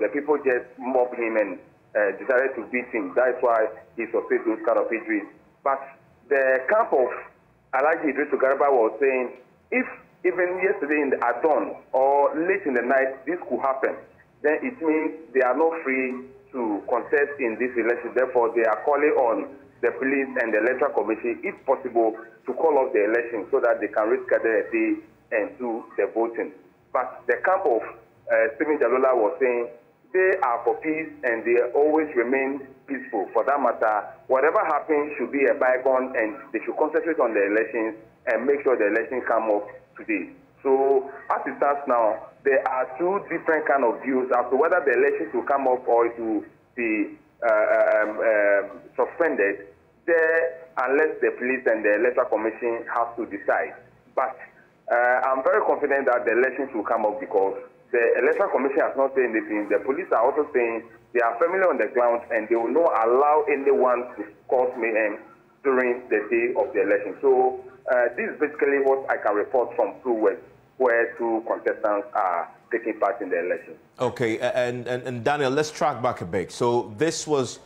The people just mobbed him and decided to beat him. That's why he sustained those kind of injuries. But the camp of Alhaji Idris Garba was saying, if even yesterday at dawn or late in the night this could happen, then it means they are not free to contest in this election. Therefore, they are calling on the police and the electoral commission, if possible, to call off the election so that they can reschedule a day and do the voting. But the camp of Stephen Jalula was saying they are for peace and they always remain peaceful. For that matter, whatever happens should be a bygone and they should concentrate on the elections and make sure the election come off today. So as it stands now, there are two different kind of views as to whether the elections will come off or it will be suspended there unless the police and the electoral commission have to decide. But I'm very confident that the elections will come up because the electoral commission has not said anything. The police are also saying they are firmly on the ground and they will not allow anyone to cause mayhem during the day of the election. So this is basically what I can report from True West, where two contestants are taking part in the election. Okay, and Daniel, let's track back a bit. So this was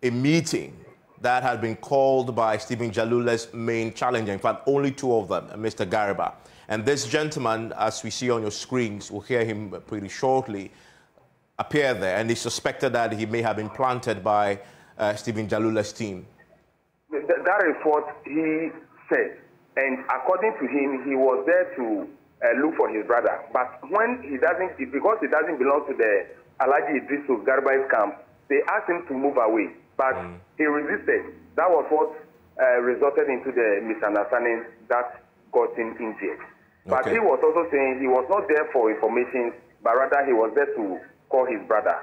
a meeting that had been called by Stephen Jalula's main challenger. In fact, only two of them, Mr. Garba. And this gentleman, as we see on your screens, we'll hear him pretty shortly, appear there. And it's suspected that he may have been planted by Stephen Jalula's team. That is what he said. And according to him, he was there to look for his brother. But when he doesn't, because he doesn't belong to the Alhaji Idris Garba's camp, they asked him to move away. But he resisted. That was what resulted into the misunderstanding that got him injured. But he was also saying he was not there for information, but rather he was there to call his brother.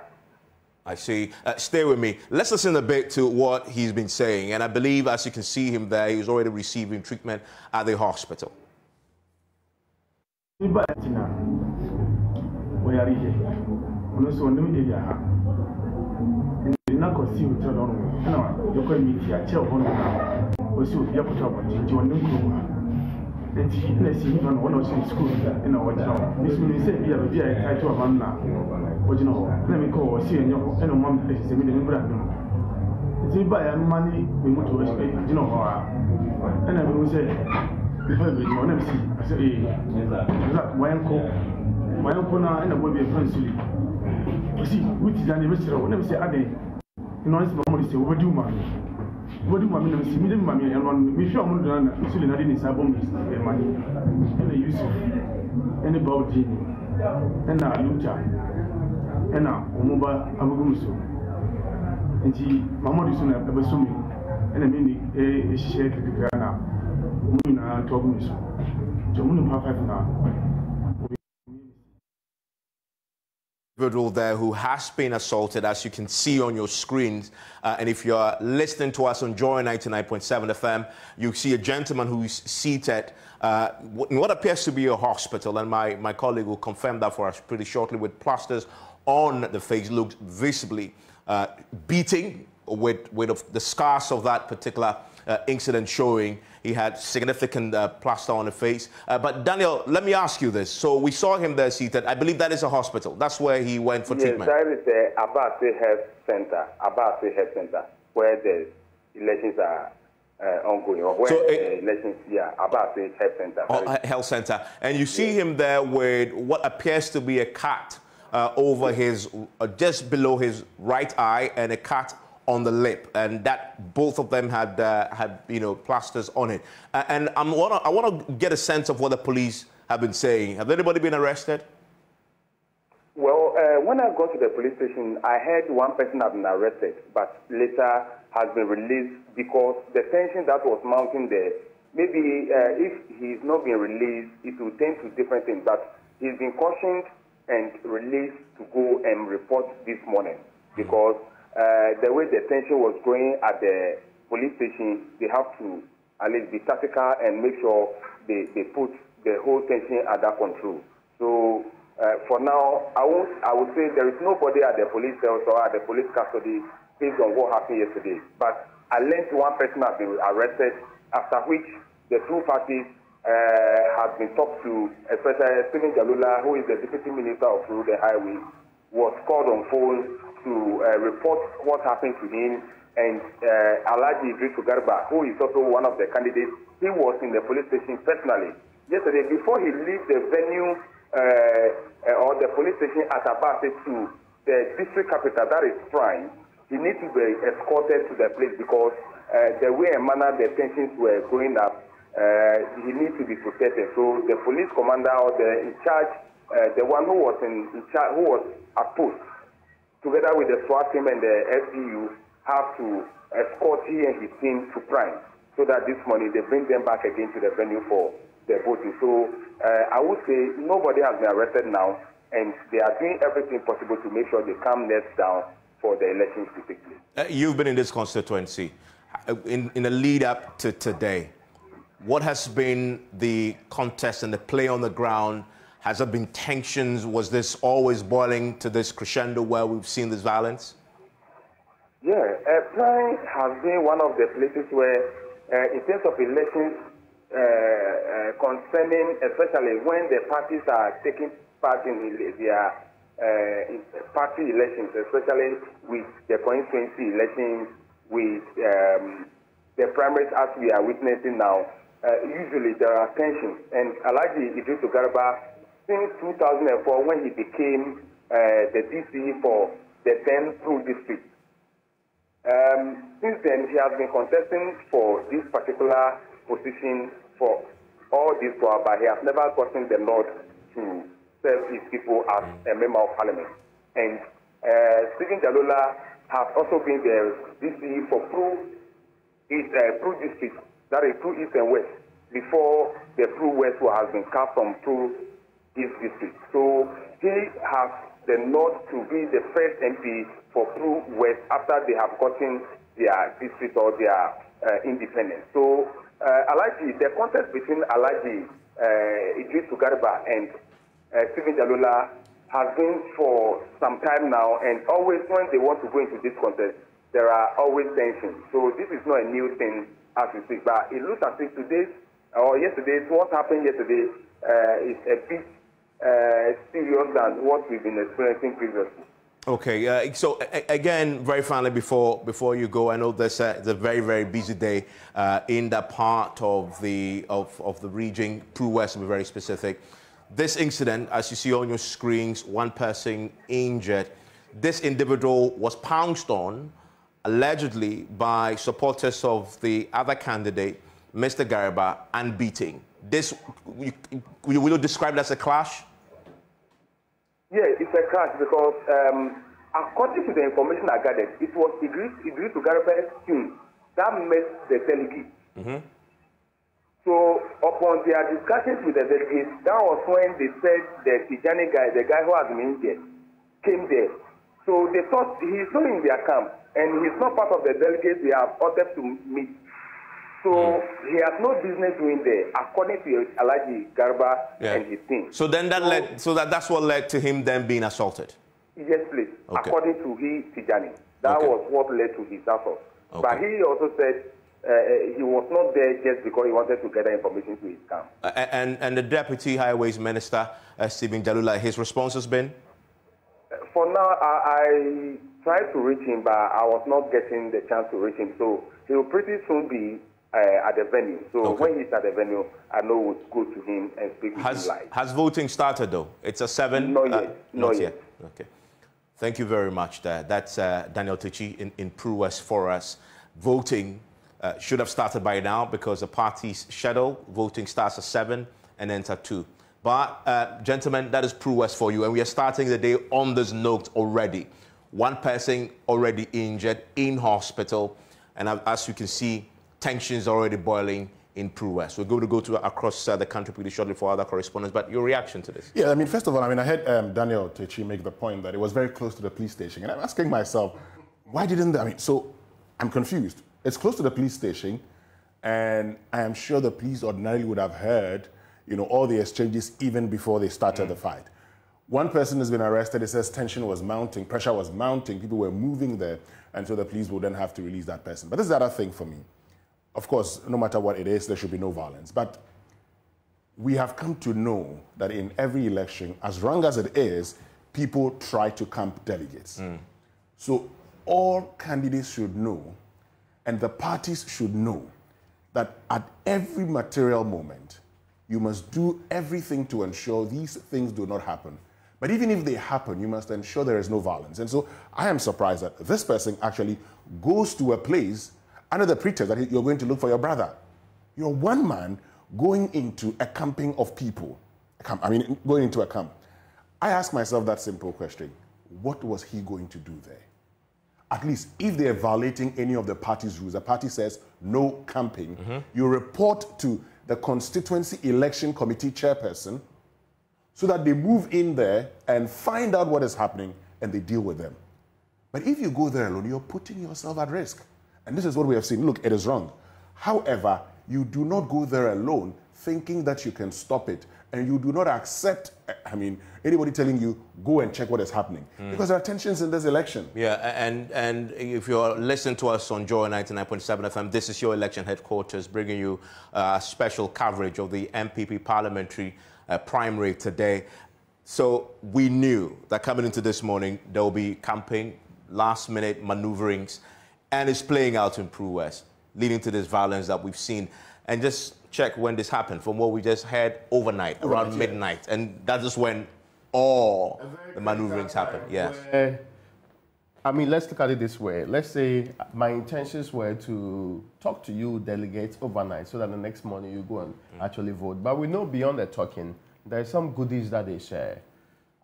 I see. Stay with me. Let's listen a bit to what he's been saying. And I believe, as you can see him there, he's already receiving treatment at the hospital. What do you mean? Me sure I'm not in Sabon money, and the use of any body, and now Lucha, and now Omoba Abugumuso. And she, Mamma is ever swimming, and I mean, a shake the Grana, Muna Togumiso. Jomun Papa now. Individual there who has been assaulted, as you can see on your screens. And if you're listening to us on Joy 99.7 FM, you see a gentleman who's seated in what appears to be a hospital. And my colleague will confirm that for us pretty shortly, with plasters on the face, looked visibly beating with the scars of that particular incident showing. He had significant plaster on the face. But Daniel, let me ask you this. So we saw him there seated. I believe that is a hospital. That's where he went for treatment. Yes, that is the Abase Health Center, where the elections are ongoing. Or where elections, Abase Health Center. Health Center. And you see him there with what appears to be a cut over his, just below his right eye, and a cut on the lip, and that both of them had plasters on it. And I want to get a sense of what the police have been saying. Have anybody been arrested? Well, when I got to the police station, I heard one person had been arrested, but later has been released because the tension that was mounting there. Maybe if he's not been released, it will tend to different things. But he's been cautioned and released to go and report this morning because the way the tension was going at the police station, they have to at least be tactical and make sure they put the whole tension under control. So for now, I would say there is nobody at the police cells or at the police custody based on what happened yesterday. But I learned one person has been arrested, after which the two parties have been talked to, especially Stephen Jalula, who is the Deputy Minister of Road and Highways, was called on phone to report what happened to him. And Alhaji Idris Garba, who is also one of the candidates, he was in the police station personally yesterday before he leaves the venue or the police station at Abase to the district capital, that is Prime. He needs to be escorted to the place because the way and manner the tensions were going up, he needs to be protected. So the police commander or the in charge, the one who was in charge, who was at post, together with the SWAT team and the FDU, have to escort he and his team to Prime, so that this morning they bring them back again to the venue for the voting. So I would say nobody has been arrested now, and they are doing everything possible to make sure they calm nets down for the elections to take place. You've been in this constituency. In the lead up to today, what has been the contest and the play on the ground? Has there been tensions? Was this always boiling to this crescendo where we've seen this violence? Yeah, Prime has been one of the places where, in terms of elections, concerning, especially when the parties are taking part in their party elections, especially with the constituency elections, with the primaries as we are witnessing now, usually there are tensions. And Alhaji Idris Garba, since 2004, when he became the DC for the 10 Pru district, since then he has been contesting for this particular position for all this while, but he has never gotten the nod to serve his people as a member of parliament. And Stephen Jalola has also been the DC for Pru district, that is Pru East and West, before the Pru West has been cut from Pru East district. So he has the nod to be the first MP for Pru West after they have gotten their district or their independence. So the contest between Alhaji Idris Garba and Stephen Jalola has been for some time now, and always when they want to go into this contest, there are always tensions. So this is not a new thing as we speak, but it looks as if today's or yesterday's, what happened yesterday is a bit serious than what we've been experiencing previously. Okay, so again, very finally, before you go, I know it's a very, very busy day in that part of the region, Pru West to be very specific. This incident, as you see on your screens, one person injured. This individual was pounced on, allegedly, by supporters of the other candidate, Mr. Garba, and beating. This, will you describe it as a clash? Yeah, it's a clash because according to the information I gathered, it was Idris Garba's team that met the delegates. Mm-hmm. So upon their discussions with the delegates, that was when they said the Tijani guy, the guy who has been injured, came there. So they thought he's not in their camp and he's not part of the delegates they have ordered to meet. So he has no business doing there, according to Alhaji Garba and his team. So then that's what led to him then being assaulted? Yes, please. Okay. According to Tijani. That was what led to his assault. Okay. But he also said he was not there just because he wanted to gather information to his camp. And the Deputy Highways Minister, Stephen Jalola, his response has been? For now, I tried to reach him, but I was not getting the chance to reach him. So he will pretty soon be at the venue. So when he's at the venue, I know we'll go to him and speak with him live. Has voting started, though? It's a 7? Not yet. Not yet. Okay. Thank you very much. That's Daniel Tucci in Pru West for us. Voting should have started by now because the party's schedule, voting starts at 7 and ends at 2. But, gentlemen, that is Pru West for you. And we are starting the day on this note already. One person already injured in hospital. And as you can see, tensions already boiling in Pru West. We're going to go across the country pretty shortly for other correspondents. But your reaction to this? Yeah, I mean, first of all, I heard Daniel Tucci make the point that it was very close to the police station. And I'm asking myself, why didn't they? So I'm confused. It's close to the police station, and I am sure the police ordinarily would have heard, all the exchanges even before they started the fight. One person has been arrested. It says tension was mounting, pressure was mounting, people were moving there, and so the police will then have to release that person. But this is the other thing for me. Of course, no matter what it is, there should be no violence. But we have come to know that in every election, as wrong as it is, people try to camp delegates. So all candidates should know, and the parties should know, that at every material moment, you must do everything to ensure these things do not happen. But even if they happen, you must ensure there is no violence. And so I am surprised that this person actually goes to a place under the pretext that you're going to look for your brother. You're one man going into a camping of people. Going into a camp. I ask myself that simple question. What was he going to do there? At least if they are violating any of the party's rules, the party says no camping, you report to the constituency election committee chairperson so that they move in there and find out what is happening and they deal with them. But if you go there alone, you're putting yourself at risk. And this is what we have seen. Look, it is wrong. However, you do not go there alone thinking that you can stop it. And you do not accept, anybody telling you, go and check what is happening. Because there are tensions in this election. Yeah, and if you're listening to us on Joy 99.7 FM, this is your election headquarters bringing you special coverage of the NPP Parliamentary Primary today. So we knew that coming into this morning, there will be camping, last-minute maneuverings, and it's playing out in Peru West, leading to this violence that we've seen. And just check when this happened, from what we just heard overnight, around midnight. And that is when all the maneuverings happened. Yes. Let's look at it this way. Let's say my intentions were to talk to you delegates overnight so that the next morning you go and actually vote. But we know beyond the talking, there are some goodies that they share.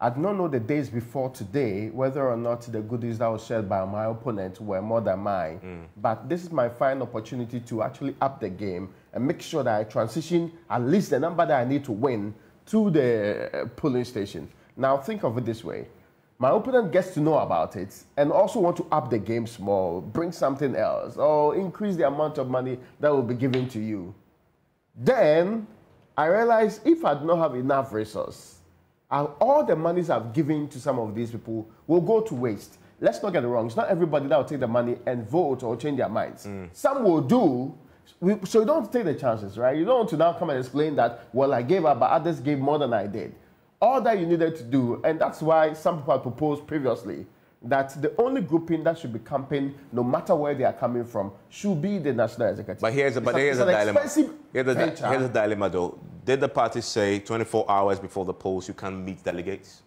I do not know the days before today whether or not the goodies that was shared by my opponent were more than mine. But this is my fine opportunity to actually up the game and make sure that I transition at least the number that I need to win to the polling station. Now think of it this way. My opponent gets to know about it and also want to up the game small, bring something else, or increase the amount of money that will be given to you. Then I realize if I do not have enough resources, all the monies I've given to some of these people will go to waste. Let's not get it wrong. It's not everybody that will take the money and vote or change their minds. Some will do. So you don't have to take the chances, right? You don't want to now come and explain that, well, I gave up, but others gave more than I did. All that you needed to do, and that's why some people have proposed previously that the only grouping that should be camping, no matter where they are coming from, should be the National Executive. But here's a dilemma. Here's a dilemma, though. Did the party say 24 hours before the polls you can meet delegates?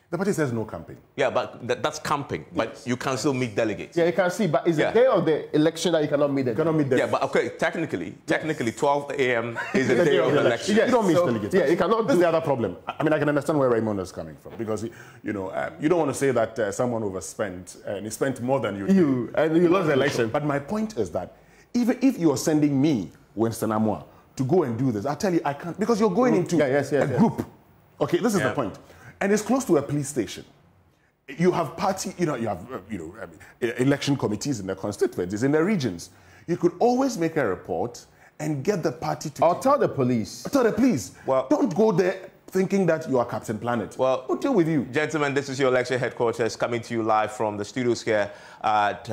The party says no camping. Yeah, but that's camping. But you can still meet delegates. Yeah, you can see. But is the day of the election that you cannot meet them? You cannot meet them. Yeah, but okay, technically, 12 a.m. is the day of the election. Yes, you don't meet delegates. Yeah, you cannot. This is the other problem. I can understand where Raymond is coming from because you don't want to say that someone overspent and he spent more than you and you lost the election. But my point is that even if you are sending me, Winston Amwa, to go and do this, I tell you I can't because you're going into a group. Okay, this is the point. And it's close to a police station. You have election committees in the constituencies, in the regions. You could always make a report and get the party to... Or tell the police. Tell the police. Well, don't go there thinking that you are Captain Planet. Well, we'll deal with you. Gentlemen, this is your election headquarters coming to you live from the studios here at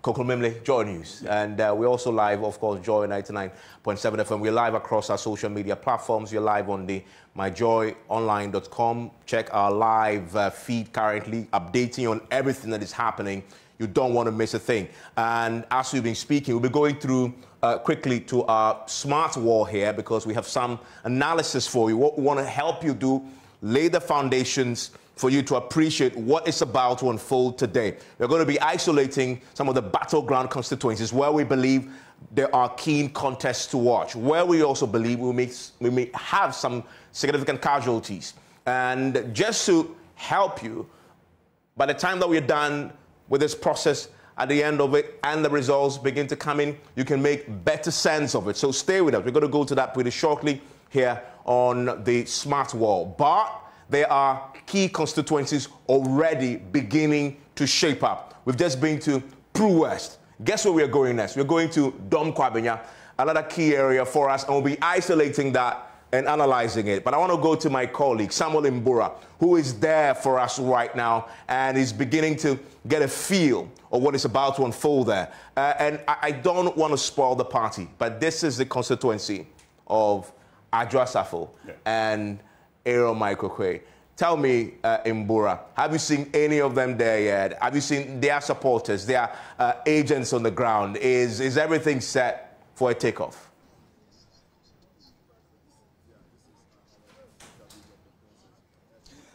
Kokomemle JoyNews. And we're also live, of course, Joy 99.7 FM. We're live across our social media platforms. We're live on the myjoyonline.com. Check our live feed currently, updating on everything that is happening. You don't want to miss a thing. And as we've been speaking, we'll be going through quickly to our smart wall here because we have some analysis for you. What we want to help you do, lay the foundations for you to appreciate what is about to unfold today. We're going to be isolating some of the battleground constituencies where we believe there are keen contests to watch, where we also believe we may have some significant casualties. And just to help you, by the time that we're done with this process, at the end of it, and the results begin to come in, you can make better sense of it. So stay with us. We're going to go to that pretty shortly here on the smart wall. But there are key constituencies already beginning to shape up. We've just been to Peru West. Guess where we're going next? We're going to Dom Kwabenya, another key area for us, and we'll be isolating that and analyzing it. But I want to go to my colleague, Samuel Mbura, who is there for us right now and is beginning to get a feel of what is about to unfold there. And I don't want to spoil the party, but this is the constituency of Adjo Asafo and Aaron Michael Quay. Tell me, Mbura, have you seen any of them there yet? Have you seen their supporters, their agents on the ground? Is everything set for a takeoff?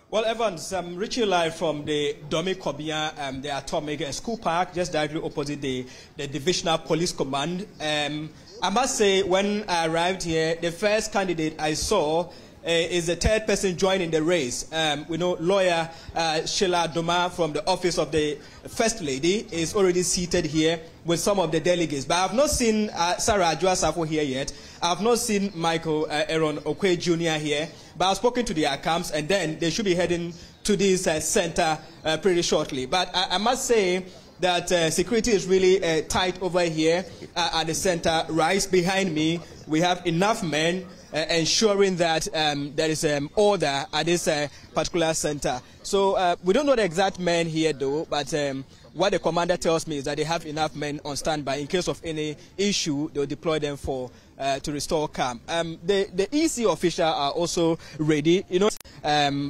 Well, Evans, I'm reaching live from the Domi Kobia, the Atomic School Park, just directly opposite the Divisional Police Command. I must say, when I arrived here, the first candidate I saw is the third person joining the race. We know lawyer Sheila Doma from the office of the First Lady is already seated here with some of the delegates. But I have not seen Sarah Adjoa-Safo here yet. I have not seen Michael Aaron Okwe Jr. here. But I've spoken to their camps, and then they should be heading to this center pretty shortly. But I must say that security is really tight over here at the center. Right behind me, we have enough men ensuring that there is order at this particular center. So we don't know the exact men here though, but what the commander tells me is that they have enough men on standby. In case of any issue, they'll deploy them for to restore calm. The EC officials are also ready. You know,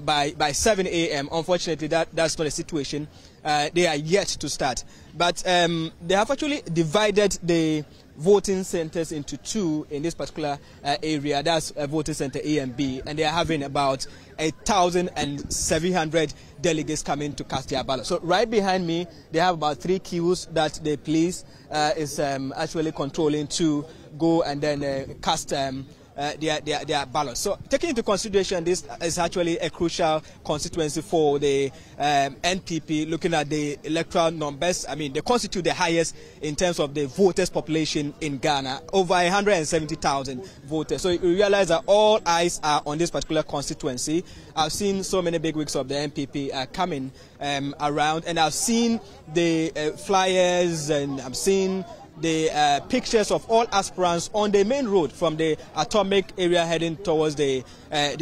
by 7 a.m. Unfortunately, that's not the situation. They are yet to start, but they have actually divided the voting centers into two in this particular area. That's voting center A and B, and they are having about 1,700 delegates coming to cast their ballot. So right behind me, they have about 3 queues that the police is actually controlling to go and then cast their ballots. So taking into consideration, this is actually a crucial constituency for the NPP, looking at the electoral numbers. I mean, they constitute the highest in terms of the voters population in Ghana, over 170,000 voters. So you realize that all eyes are on this particular constituency. I've seen so many big wigs of the NPP coming around, and I've seen the flyers, and I've seen the pictures of all aspirants on the main road from the Atomic area heading towards the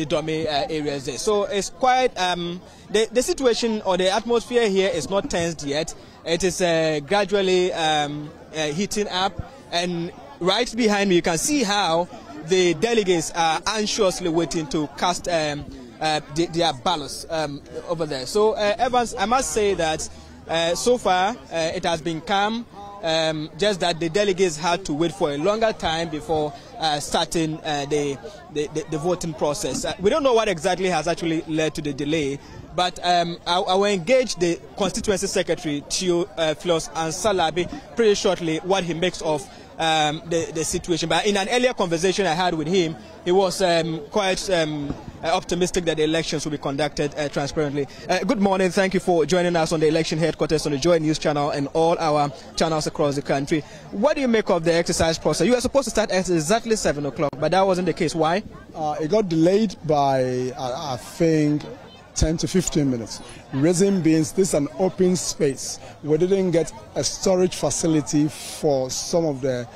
Domi areas there. So it's quite, the situation or the atmosphere here is not tensed yet. It is gradually heating up, and right behind me you can see how the delegates are anxiously waiting to cast their ballots over there. So Evans, I must say that so far it has been calm. Just that the delegates had to wait for a longer time before starting the voting process. We don't know what exactly has actually led to the delay, but I will engage the constituency secretary, Philos Ansalabi, pretty shortly what he makes of the situation. But in an earlier conversation I had with him, he was quite optimistic that the elections will be conducted transparently. Good morning. Thank you for joining us on the election headquarters on the JoyNews channel and all our channels across the country. What do you make of the exercise process? You were supposed to start at exactly 7 o'clock, but that wasn't the case. Why? It got delayed by, I think, 10 to 15 minutes. Reason being, this is an open space. We didn't get a storage facility for some of the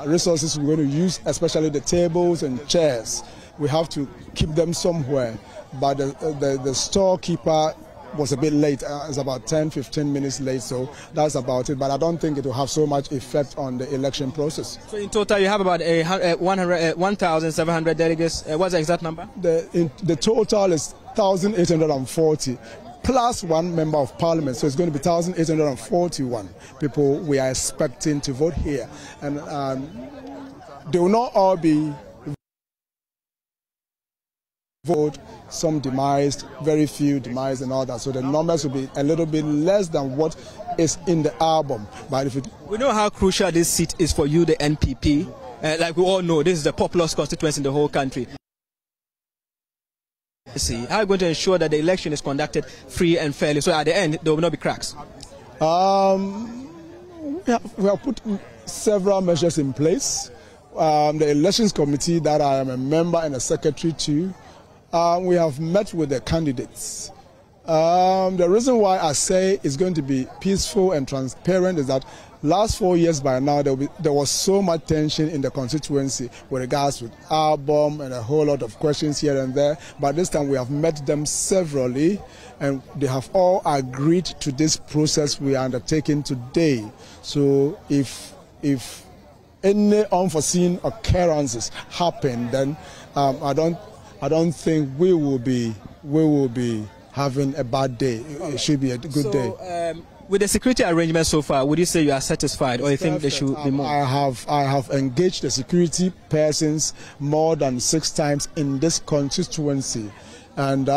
resources we're going to use, especially the tables and chairs. We have to keep them somewhere, but the storekeeper was a bit late. It's about 10-15 minutes late, so that's about it. But I don't think it will have so much effect on the election process. So in total, you have about 1,700 delegates. What's the exact number? The total is 1,840 plus 1 member of parliament, so it's going to be 1,841 people we are expecting to vote here, and they will not all be vote, some demised, very few demised and all that, so the numbers will be a little bit less than what is in the album. But we know how crucial this seat is for you, the NPP. Like we all know, this is the populous constituency in the whole country. How are you going to ensure that the election is conducted free and fairly, so at the end there will not be cracks? We have put several measures in place. The elections committee that I am a member and a secretary to, we have met with the candidates. The reason why I say it's going to be peaceful and transparent is that last 4 years by now there was so much tension in the constituency with regards to album and a whole lot of questions here and there. But this time we have met them severally, and they have all agreed to this process we are undertaking today. So if any unforeseen occurrences happen, then I don't think we will be we will be having a bad day. It should be a good day. With the security arrangements so far, would you say you are satisfied, or you think there should be more? I have engaged the security persons more than 6 times in this constituency, and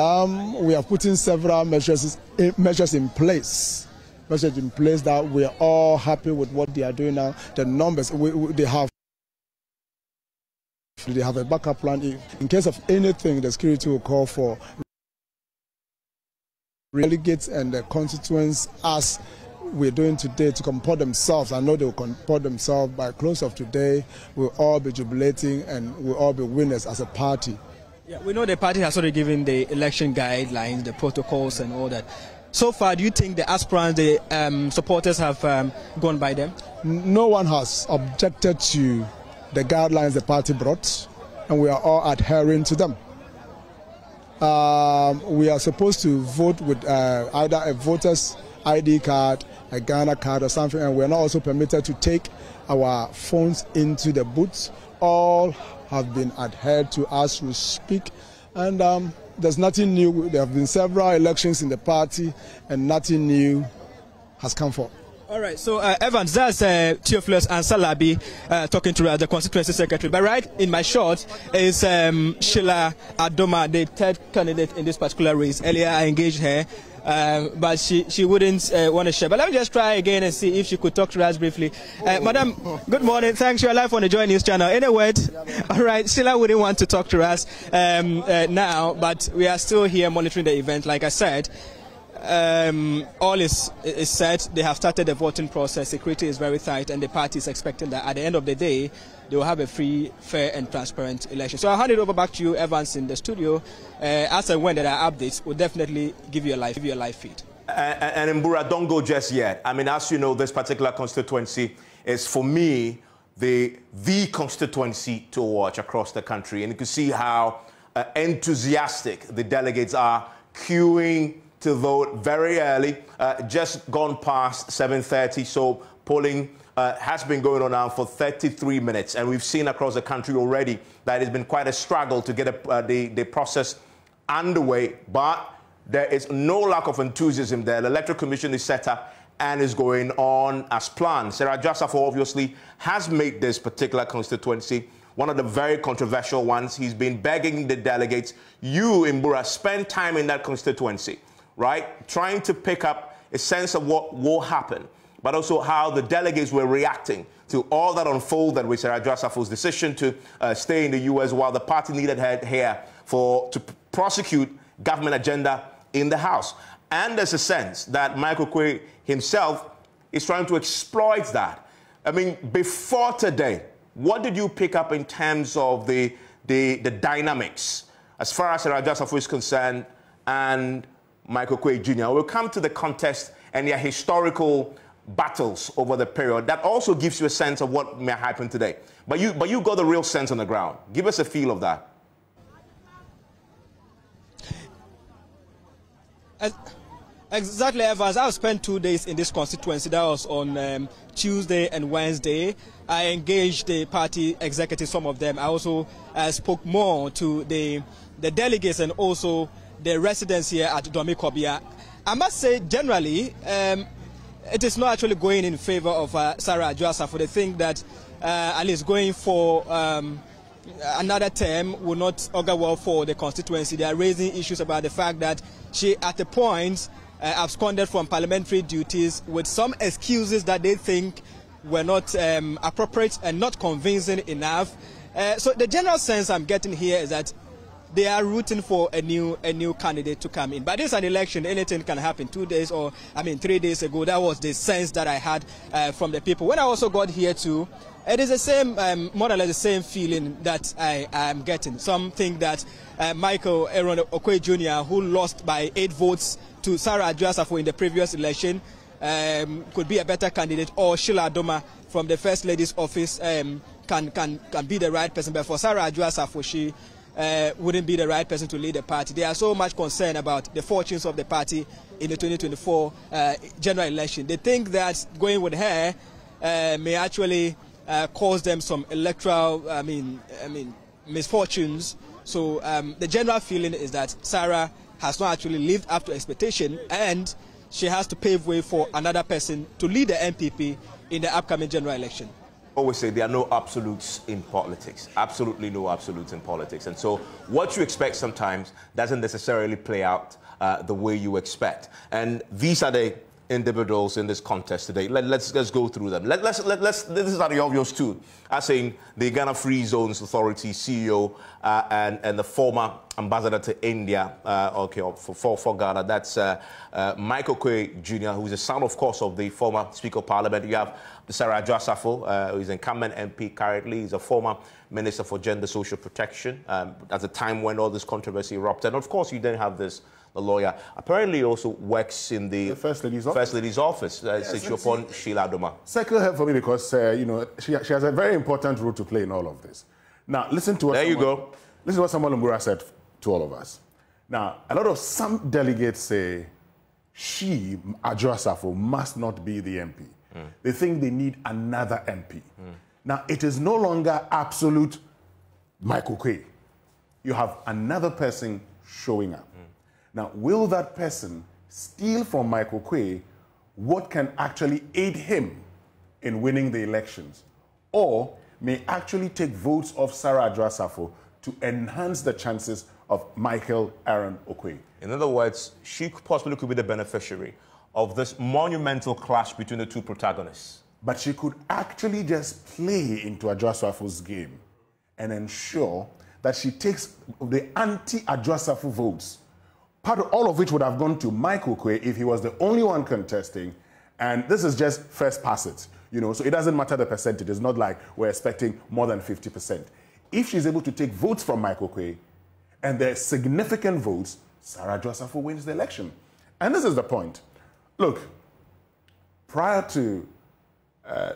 we are putting several measures in place. That we are all happy with what they are doing now. The numbers they have a backup plan in case of anything. The security will call for delegates and the constituents, as we're doing today, to comport themselves. I know they will comport themselves. By close of today, we'll all be jubilating and we'll all be winners as a party. Yeah, we know the party has already given the election guidelines, the protocols and all that. So far, do you think the aspirants, the supporters have gone by them? No one has objected to the guidelines the party brought, and we are all adhering to them. We are supposed to vote with either a voter's ID card, a Ghana card or something, and we are not also permitted to take our phones into the booths. All have been adhered to as we speak, and there's nothing new. There have been several elections in the party, and nothing new has come forth. All right, so Evans, that's Theophilus and Salabi talking to the constituency secretary. But right in my shot is Sheila Adoma, the third candidate in this particular race. Earlier I engaged her, but she wouldn't want to share. But let me just try again and see if she could talk to us briefly. Madam, good morning. Thanks. You're live on the JoyNews channel. In a word, all right, Sheila wouldn't want to talk to us now, but we are still here monitoring the event. Like I said, all is set. They have started the voting process. Security is very tight, and the party is expecting that at the end of the day, they will have a free, fair, and transparent election. So I'll hand it over back to you, Evans, in the studio. As and when there are updates, we'll definitely give you a live feed. And Mbura, don't go just yet. I mean, as you know, this particular constituency is, for me, the constituency to watch across the country. And you can see how enthusiastic the delegates are, queuing to vote very early, just gone past 7:30. So polling has been going on now for 33 minutes. And we've seen across the country already that it's been quite a struggle to get the process underway. But there is no lack of enthusiasm there. The Electoral Commission is set up and is going on as planned. Sarah Jasafo obviously has made this particular constituency one of the very controversial ones. He's been begging the delegates, you, Mbura, spend time in that constituency, right? Trying to pick up a sense of what will happen, but also how the delegates were reacting to all that unfolded with Sarah Jasafo's decision to stay in the U.S. while the party needed her here to prosecute government agenda in the House. And there's a sense that Michael Quay himself is trying to exploit that. I mean, before today, what did you pick up in terms of the dynamics as far as Sarah Jasafo is concerned and Michael Quay Jr.? We'll come to the contest and their historical battles over the period. That also gives you a sense of what may happen today. But you got the real sense on the ground. Give us a feel of that. Exactly, Evans. I've spent 2 days in this constituency. That was on Tuesday and Wednesday. I engaged the party executives, some of them. I also spoke more to the delegates and also the residents here at Domi Kobia. I must say, generally, it is not actually going in favor of Sarah Jasafo. They think that at least going for another term will not augur well for the constituency. They are raising issues about the fact that she, at a point, absconded from parliamentary duties with some excuses that they think were not appropriate and not convincing enough. So the general sense I'm getting here is that they are rooting for a new candidate to come in. But this is an election, anything can happen. 2 days or, 3 days ago, that was the sense that I had from the people. When I also got here too, it is the same, more or less the same feeling that I am getting. Some think that Michael Aaron Okoye Jr., who lost by 8 votes to Sarah Jasafo in the previous election, could be a better candidate, or Sheila Adoma from the First Lady's office can be the right person. But for Sarah Jasafo, she wouldn't be the right person to lead the party. They are so much concerned about the fortunes of the party in the 2024 general election. They think that going with her may actually cause them some electoral, misfortunes. So the general feeling is that Sarah has not actually lived up to expectation, and she has to pave way for another person to lead the NPP in the upcoming general election. Always say there are no absolutes in politics. Absolutely no absolutes in politics. And so what you expect sometimes doesn't necessarily play out the way you expect. And these are the individuals in this contest today. Let's go through them. This is the obvious too. As saying the Ghana Free Zones Authority CEO and the former ambassador to India, for Ghana. That's Michael Quay Jr., who is the son, of course, of the former Speaker of Parliament. You have Sarah Adwoa-Safo, who is incumbent MP currently. He's a former Minister for Gender Social Protection at the time when all this controversy erupted. And of course, you then have the lawyer. Apparently, he also works in the First Lady's office. Yes, upon Sheila Doma. Circle her for me because, you know, she has a very important role to play in all of this. Now, listen to what Listen to what Samuel Mbura said to all of us. Now, some delegates say she, Adwoa-Safo, must not be the MP. They think they need another MP. Now, it is no longer absolute Michael Quay. You have another person showing up. Now, will that person steal from Michael Quay what can actually aid him in winning the elections, or may actually take votes of Sarah Adwoa-Safo to enhance the chances of Michael Aaron Oquay? In other words, she possibly could be the beneficiary of this monumental clash between the two protagonists. But she could actually just play into Adwoa-Safo's game and ensure that she takes the anti-Adwoa-Safo votes, part of all of which would have gone to Michael Quay if he was the only one contesting. And this is just first pass it, you know, so it doesn't matter the percentage. It's not like we're expecting more than 50%. If she's able to take votes from Michael Quay and there's significant votes, Sarah Adwoa-Safo wins the election. And this is the point. Look, prior to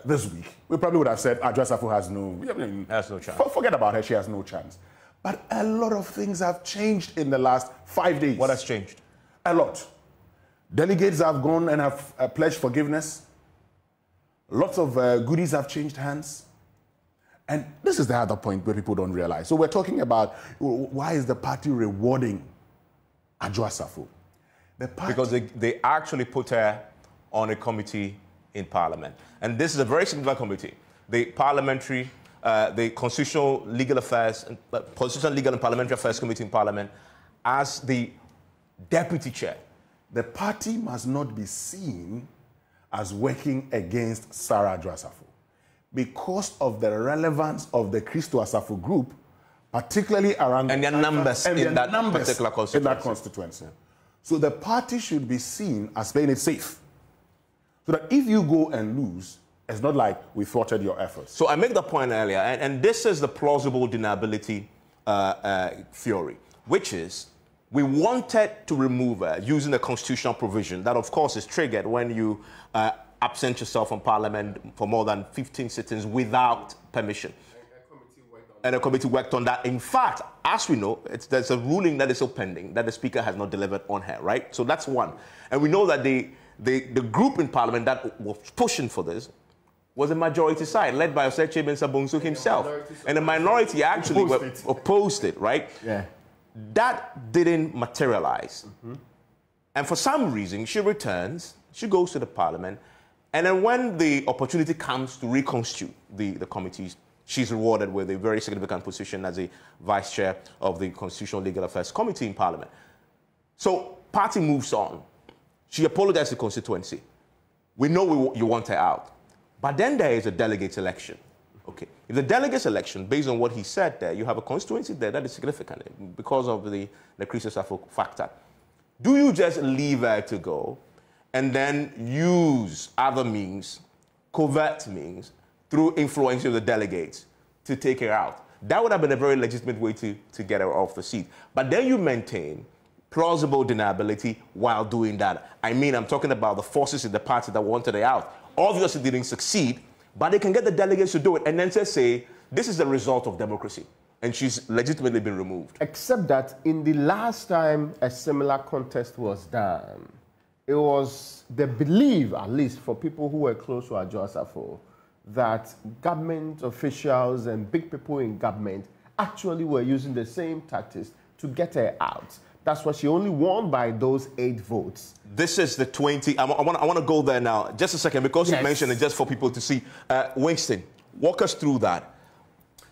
this week, we probably would have said Adwoa-Safo has no chance. Forget about her, she has no chance. But a lot of things have changed in the last 5 days. What has changed? A lot. Delegates have gone and have pledged forgiveness. Lots of goodies have changed hands. And this is the other point where people don't realize. So we're talking about why is the party rewarding Adwoa-Safo? Because they actually put her on a committee in Parliament. And this is a very significant committee. The Parliamentary, the Constitutional Legal Affairs, Constitutional Legal and Parliamentary Affairs Committee in Parliament, as the deputy chair. The party must not be seen as working against Sarah Adwoa-Safo because of the relevance of the Christo Asafo group, particularly around and their numbers in that particular constituency. So the party should be seen as playing it safe. So that if you go and lose, it's not like we thwarted your efforts. So I made the point earlier, and this is the plausible deniability theory, which is we wanted to remove her using the constitutional provision that, of course, is triggered when you absent yourself from Parliament for more than 15 sittings without permission. And a committee worked on that. In fact, as we know, there's a ruling that is still pending that the Speaker has not delivered on her, right? So that's one. And we know that the group in Parliament that was pushing for this was a majority side, led by Oseche Mensah-Bonsu himself. And the minority actually opposed it, right? Yeah. That didn't materialize. And for some reason, she returns, she goes to the Parliament, and then when the opportunity comes to reconstitute the committees, she's rewarded with a very significant position as a vice chair of the Constitutional Legal Affairs Committee in Parliament. So party moves on. She apologized to the constituency. We know you want her out. But then there is a delegates election. Okay. If the delegates election, based on what he said there, you have a constituency there that is significant because of the Christo Asafo factor. Do you just leave her to go and then use other means, covert means, through influencing the delegates to take her out? That would have been a very legitimate way to get her off the seat. But then you maintain plausible deniability while doing that. I mean, I'm talking about the forces in the party that wanted her out. Obviously didn't succeed, but they can get the delegates to do it and then say, this is the result of democracy. And she's legitimately been removed. Except that in the last time a similar contest was done, it was the belief, at least for people who were close to Adwoa-Safo, that government officials and big people in government actually were using the same tactics to get her out. That's why she only won by those 8 votes. This is the 20. I want to go there now. Just a second, because you mentioned it, just for people to see. Winston, walk us through that.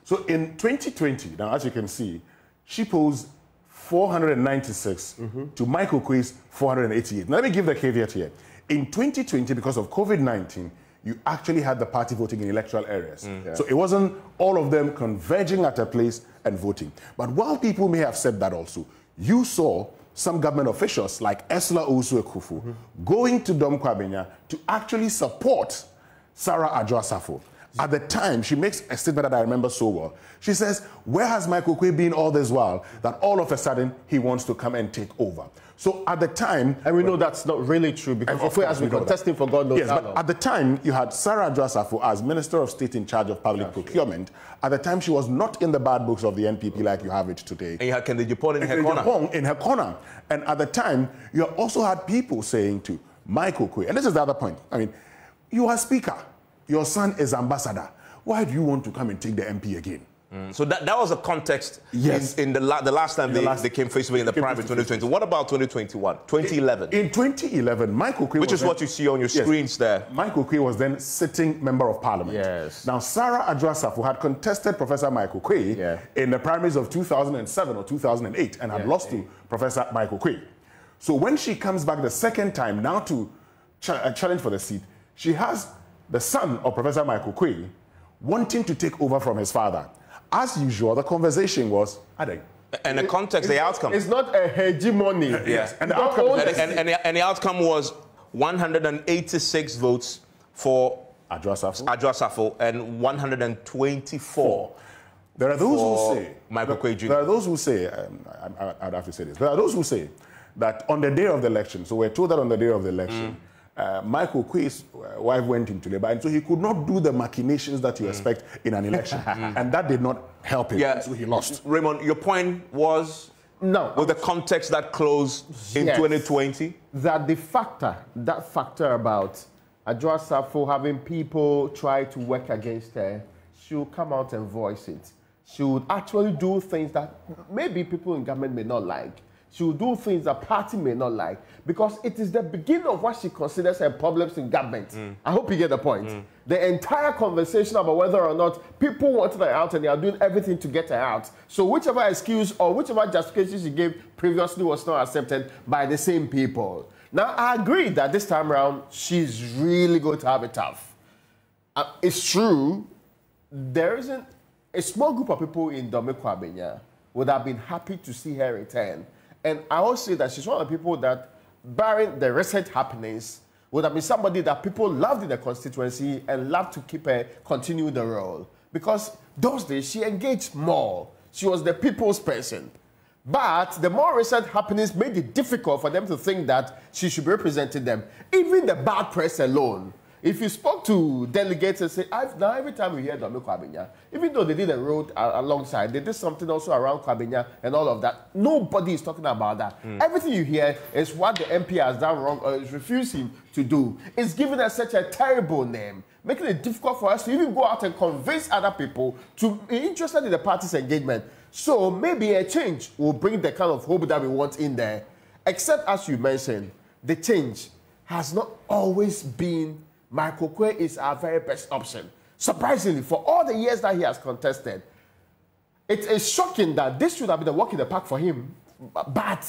So in 2020, now as you can see, she posed 496 to Mike Okwe's 488. Now let me give the caveat here. In 2020, because of COVID-19, you actually had the party voting in electoral areas. So it wasn't all of them converging at a place and voting. But while people may have said that also, you saw some government officials like Esla Owusu-Ekufo going to Dom Kwabenya to actually support Sarah Adjoa-Safo. At the time, she makes a statement that I remember so well. She says, where has Mike Okwe been all this while that all of a sudden he wants to come and take over? So at the time... And we know that's not really true because Okwe has been contesting for God knows how long. But at the time, you had Sarah Adjoa-Safo as Minister of State in charge of public procurement. At the time, she was not in the bad books of the NPP like you have it today. And you had Kennedy Japon in her corner. And at the time, you also had people saying to Mike Okwe, and this is the other point, I mean, you are Speaker. Your son is ambassador. Why do you want to come and take the MP again? So that was a context in the last time they came face to face in the primary 2020. What about 2021, 2011? In 2011, Mike Okwe which is what you see on your screens there. Mike Okwe was then sitting member of parliament. Yes. Now, Sarah Adjoa-Safo had contested Professor Mike Okwe in the primaries of 2007 or 2008 and had lost to Professor Mike Okwe. So when she comes back the second time now to challenge for the seat, she has the son of Professor Mike Okwe wanting to take over from his father. As usual, the conversation was, and the context, the outcome. It's not a hegemony. Yes. And the outcome, and the outcome was 186 votes for Adjoa-Safo and 124. There are those who say, Michael Okwe Jr. There are those who say, I'd have to say this, there are those who say that on the day of the election, so we're told that on the day of the election, Michael Okwe's wife went into labor, and so he could not do the machinations that you expect in an election. And that did not help him, so he lost. Raymond, your point was? No. With the context that closed in 2020? That factor about Adjoa-Safo having people try to work against her, she will come out and voice it. She would actually do things that maybe people in government may not like. She will do things that party may not like because it is the beginning of what she considers her problems in government. I hope you get the point. The entire conversation about whether or not people wanted her out and they are doing everything to get her out. So whichever excuse or whichever justification she gave previously was not accepted by the same people. Now, I agree that this time around, she's really going to have it tough. It's true, there isn't a small group of people in Dome Kwabenya would have been happy to see her return. And I will say that she's one of the people that, barring the recent happenings, would have been somebody that people loved in the constituency and loved to keep her continue the role. Because those days, she engaged more. She was the people's person. But the more recent happenings made it difficult for them to think that she should be representing them. Even the bad press alone. If you spoke to delegates and say, now every time we hear Dome Kwabenya, even though they did a road alongside, they did something also around Kwabenya and all of that. Nobody is talking about that. Everything you hear is what the MP has done wrong or is refusing to do. It's giving us such a terrible name, making it difficult for us to even go out and convince other people to be interested in the party's engagement. So maybe a change will bring the kind of hope that we want in there. Except, as you mentioned, the change has not always been Michael Okwe is our very best option. Surprisingly, for all the years that he has contested, it is shocking that this should have been a walk in the park for him. But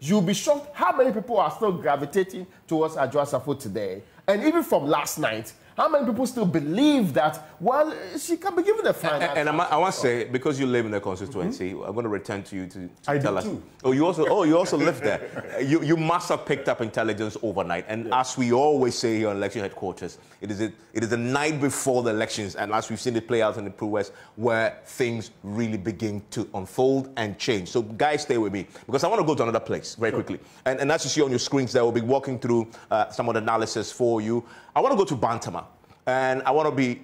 you'll be shocked how many people are still gravitating towards Adjoa-Safo today. And even from last night, how many people still believe that, well, she can be given a final? And I want to say, because you live in the constituency, I'm going to return to you to tell us. Too. Oh, you also live there. You must have picked up intelligence overnight. And as we always say here on election headquarters, it is the night before the elections, and as we've seen it play out in the Pro-West, where things really begin to unfold and change. So guys, stay with me, because I want to go to another place very quickly. And as you see on your screens there, we'll be walking through some of the analysis for you. I want to go to Bantama. And I want to be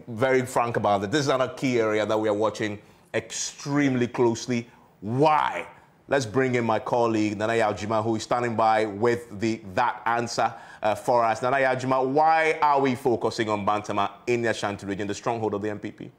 very frank about it. This is another key area that we are watching extremely closely. Why? Let's bring in my colleague, Nanaya Ajima, who is standing by with that answer for us. Nanaya Ajima, why are we focusing on Bantama in the Ashanti region, the stronghold of the NPP?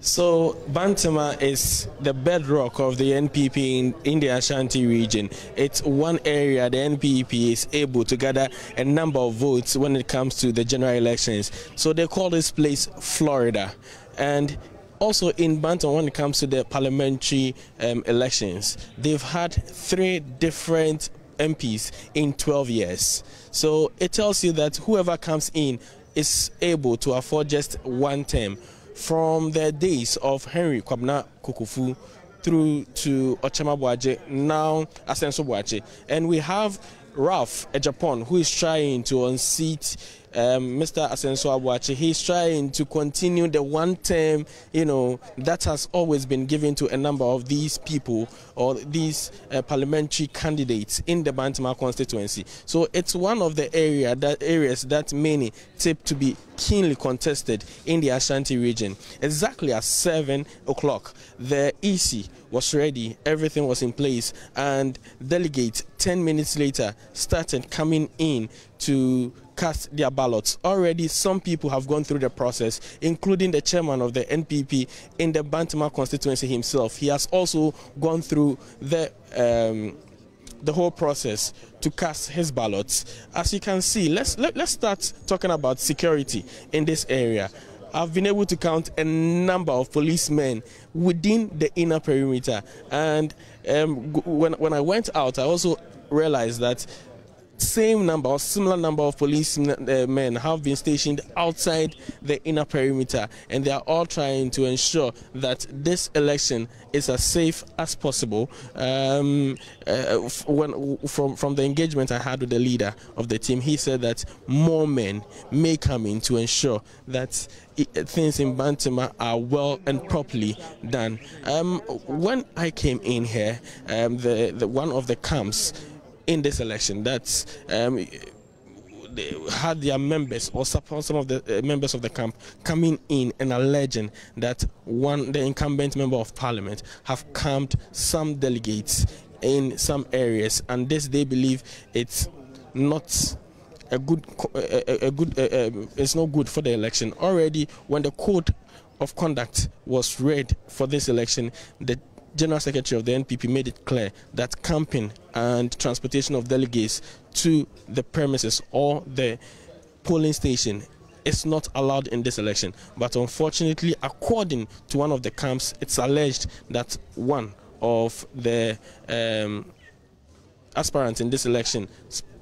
So Bantama is the bedrock of the NPP in the Ashanti region. It's one area the NPP is able to gather a number of votes when it comes to the general elections. So they call this place Florida. And also in Bantama, when it comes to the parliamentary elections, they've had 3 different MPs in 12 years. So it tells you that whoever comes in is able to afford just one term. From the days of Henry Kwabena Kukufu through to Ochema Boache, now Asenso Boache. And we have Ralph Ejapon, who is trying to unseat Mr. Asenso Abuachi. He's trying to continue the one term, that has always been given to a number of these people or these parliamentary candidates in the Bantama constituency. So it's one of the areas that many tip to be keenly contested in the Ashanti region. Exactly at 7 o'clock, the EC was ready, everything was in place, and delegates 10 minutes later started coming in to cast their ballots. Already some people have gone through the process, including the chairman of the NPP in the Bantama constituency himself. He has also gone through the whole process to cast his ballots. As you can see, let's start talking about security in this area. I've been able to count a number of policemen within the inner perimeter, and when I went out, I also realized that same number or similar number of policemen have been stationed outside the inner perimeter, and they are all trying to ensure that this election is as safe as possible. From the engagement I had with the leader of the team, he said that more men may come in to ensure that things in Bantama are well and properly done. When I came in here, the one of the camps in this election that they had their members or support some of the members of the camp coming in and alleging that the incumbent member of parliament have camped some delegates in some areas, and this they believe it's not it's not good for the election. Already when the code of conduct was read for this election, the General Secretary of the NPP made it clear that camping and transportation of delegates to the premises or the polling station is not allowed in this election. But unfortunately, according to one of the camps, it's alleged that one of the aspirants in this election,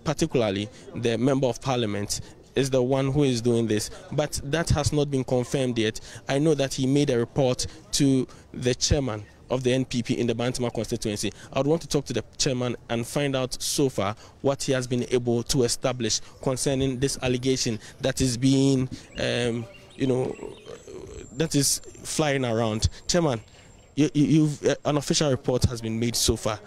particularly the member of parliament, is the one who is doing this, but that has not been confirmed yet. I know that he made a report to the chairman of the NPP in the Bantama constituency. I would want to talk to the chairman and find out so far what he has been able to establish concerning this allegation that is being, that is flying around. Chairman, an official report has been made so far.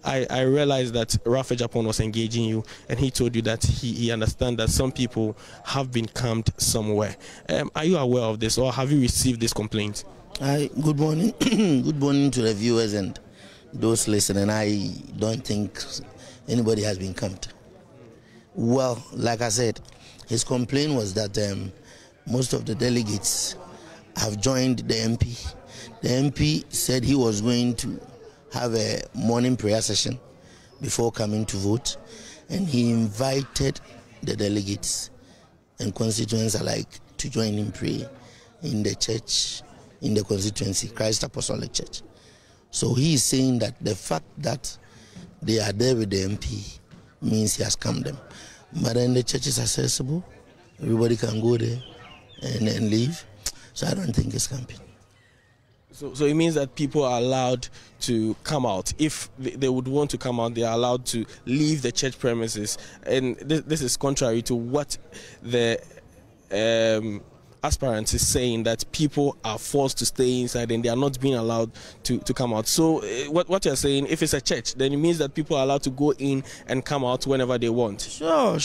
I realized that Rafa Japon was engaging you, and he told you that he understands that some people have been camped somewhere. Are you aware of this, or have you received this complaint? Hi, good morning. Good morning to the viewers and those listening. I don't think anybody has been camped. Well, like I said, his complaint was that most of the delegates have joined the MP. The MP said he was going to have a morning prayer session before coming to vote, and he invited the delegates and constituents alike to join him pray in the church, in the constituency, Christ Apostolic Church. So he is saying that the fact that they are there with the MP means he has calmed them. But then the church is accessible, everybody can go there and leave. So I don't think it's camping. So it means that people are allowed to come out. If they would want to come out, they are allowed to leave the church premises. And this is contrary to what the aspirants is saying, that people are forced to stay inside and they are not being allowed to come out. So what you're saying, if it's a church, then it means that people are allowed to go in and come out whenever they want. Sure.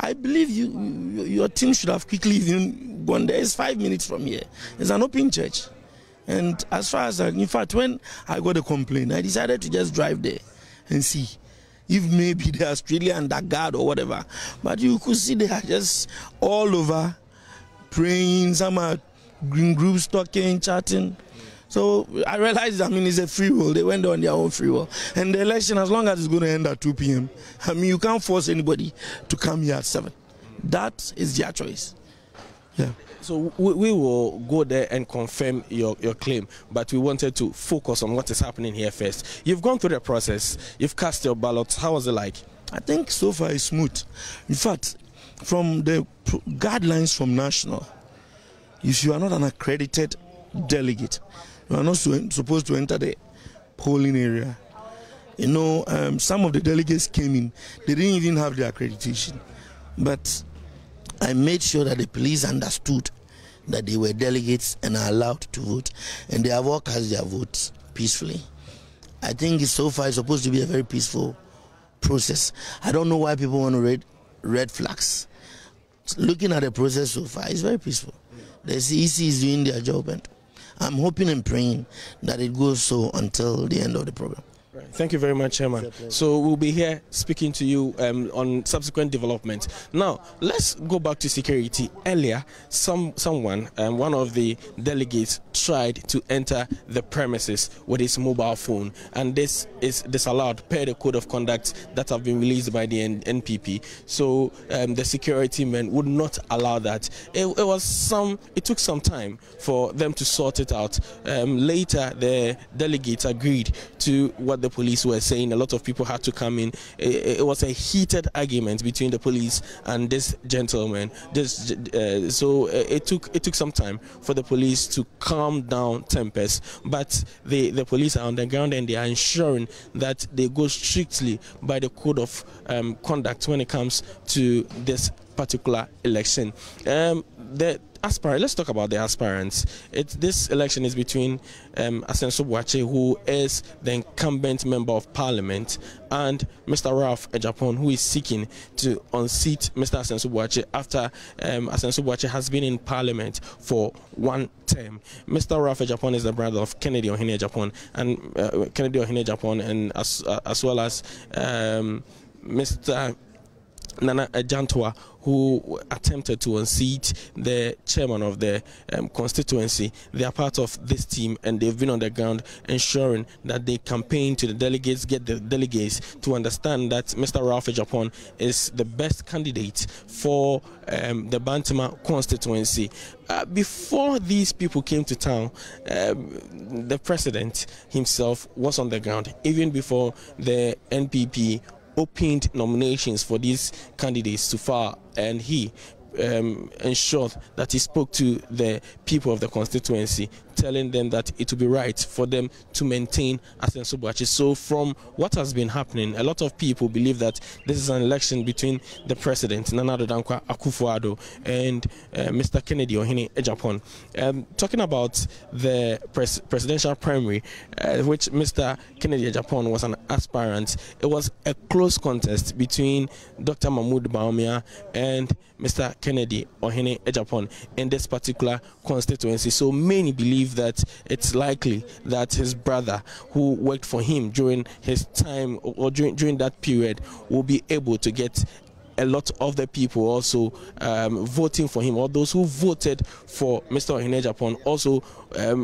I believe your team should have quickly even gone there. It's 5 minutes from here. It's an open church. And as far as, in fact, when I got a complaint, I decided to just drive there and see if maybe they are strictly under guard or whatever. But you could see they are just all over praying. Some are green groups talking, chatting. So I realized, it's a free will. They went on their own free will. And the election, as long as it's going to end at 2 p.m., you can't force anybody to come here at 7. That is their choice. Yeah. So we will go there and confirm your claim, but we wanted to focus on what is happening here first. You've gone through the process. You've cast your ballot. How was it like? I think so far it's smooth. In fact, from the guidelines from National, if you are not an accredited delegate, you are not supposed to enter the polling area. Some of the delegates came in. They didn't even have the accreditation. But I made sure that the police understood that they were delegates and are allowed to vote, and they have all cast their votes peacefully. I think so far it's supposed to be a very peaceful process. I don't know why people want to raise red flags. Looking at the process so far, it's very peaceful. The CEC is doing their job, and I'm hoping and praying that it goes so until the end of the program. Right. Thank you very much, Chairman. So we'll be here speaking to you on subsequent development. Now, let's go back to security. Earlier, someone, one of the delegates, tried to enter the premises with his mobile phone, and this is disallowed per the code of conduct that have been released by the NPP. So the security men would not allow that. It took some time for them to sort it out. Later, the delegates agreed to what the police were saying. A lot of people had to come in. It was a heated argument between the police and this gentleman. So it took some time for the police to calm down tempers, but the police are on the ground and they are ensuring that they go strictly by the code of conduct when it comes to this particular election. Let's talk about the aspirants. This election is between Asenso Boakye, who is the incumbent member of parliament, and Mr. Ralph Ejapon, who is seeking to unseat Mr. Asenso Boakye after Asenso Boakye has been in parliament for 1 term. Mr. Ralph Ejapon is the brother of Kennedy Ohene Ejapon, and Kennedy Ohene Ejapon, and as well as Mr. Nana Ajantwa, who attempted to unseat the chairman of the constituency. They are part of this team, and they've been on the ground ensuring that they campaign to the delegates, get the delegates to understand that Mr. Ralph Ejapon is the best candidate for the Bantama constituency. Before these people came to town, the president himself was on the ground, even before the NPP opened nominations for these candidates to file, and he ensured that he spoke to the people of the constituency, telling them that it would be right for them to maintain Asenso Boakye. So from what has been happening, a lot of people believe that this is an election between the president, Nana Addo Dankwa Akufo-Addo, and Mr. Kennedy Ohene Ejapon. Talking about the presidential primary, which Mr. Kennedy Ejapon was an aspirant, it was a close contest between Dr. Mahmoud Bawumia and Mr. Kennedy Ohene Ejapon in this particular constituency. So many believe that it's likely that his brother, who worked for him during his time or during that period, will be able to get a lot of the people also voting for him, or those who voted for Mr. Ohene Ejapon also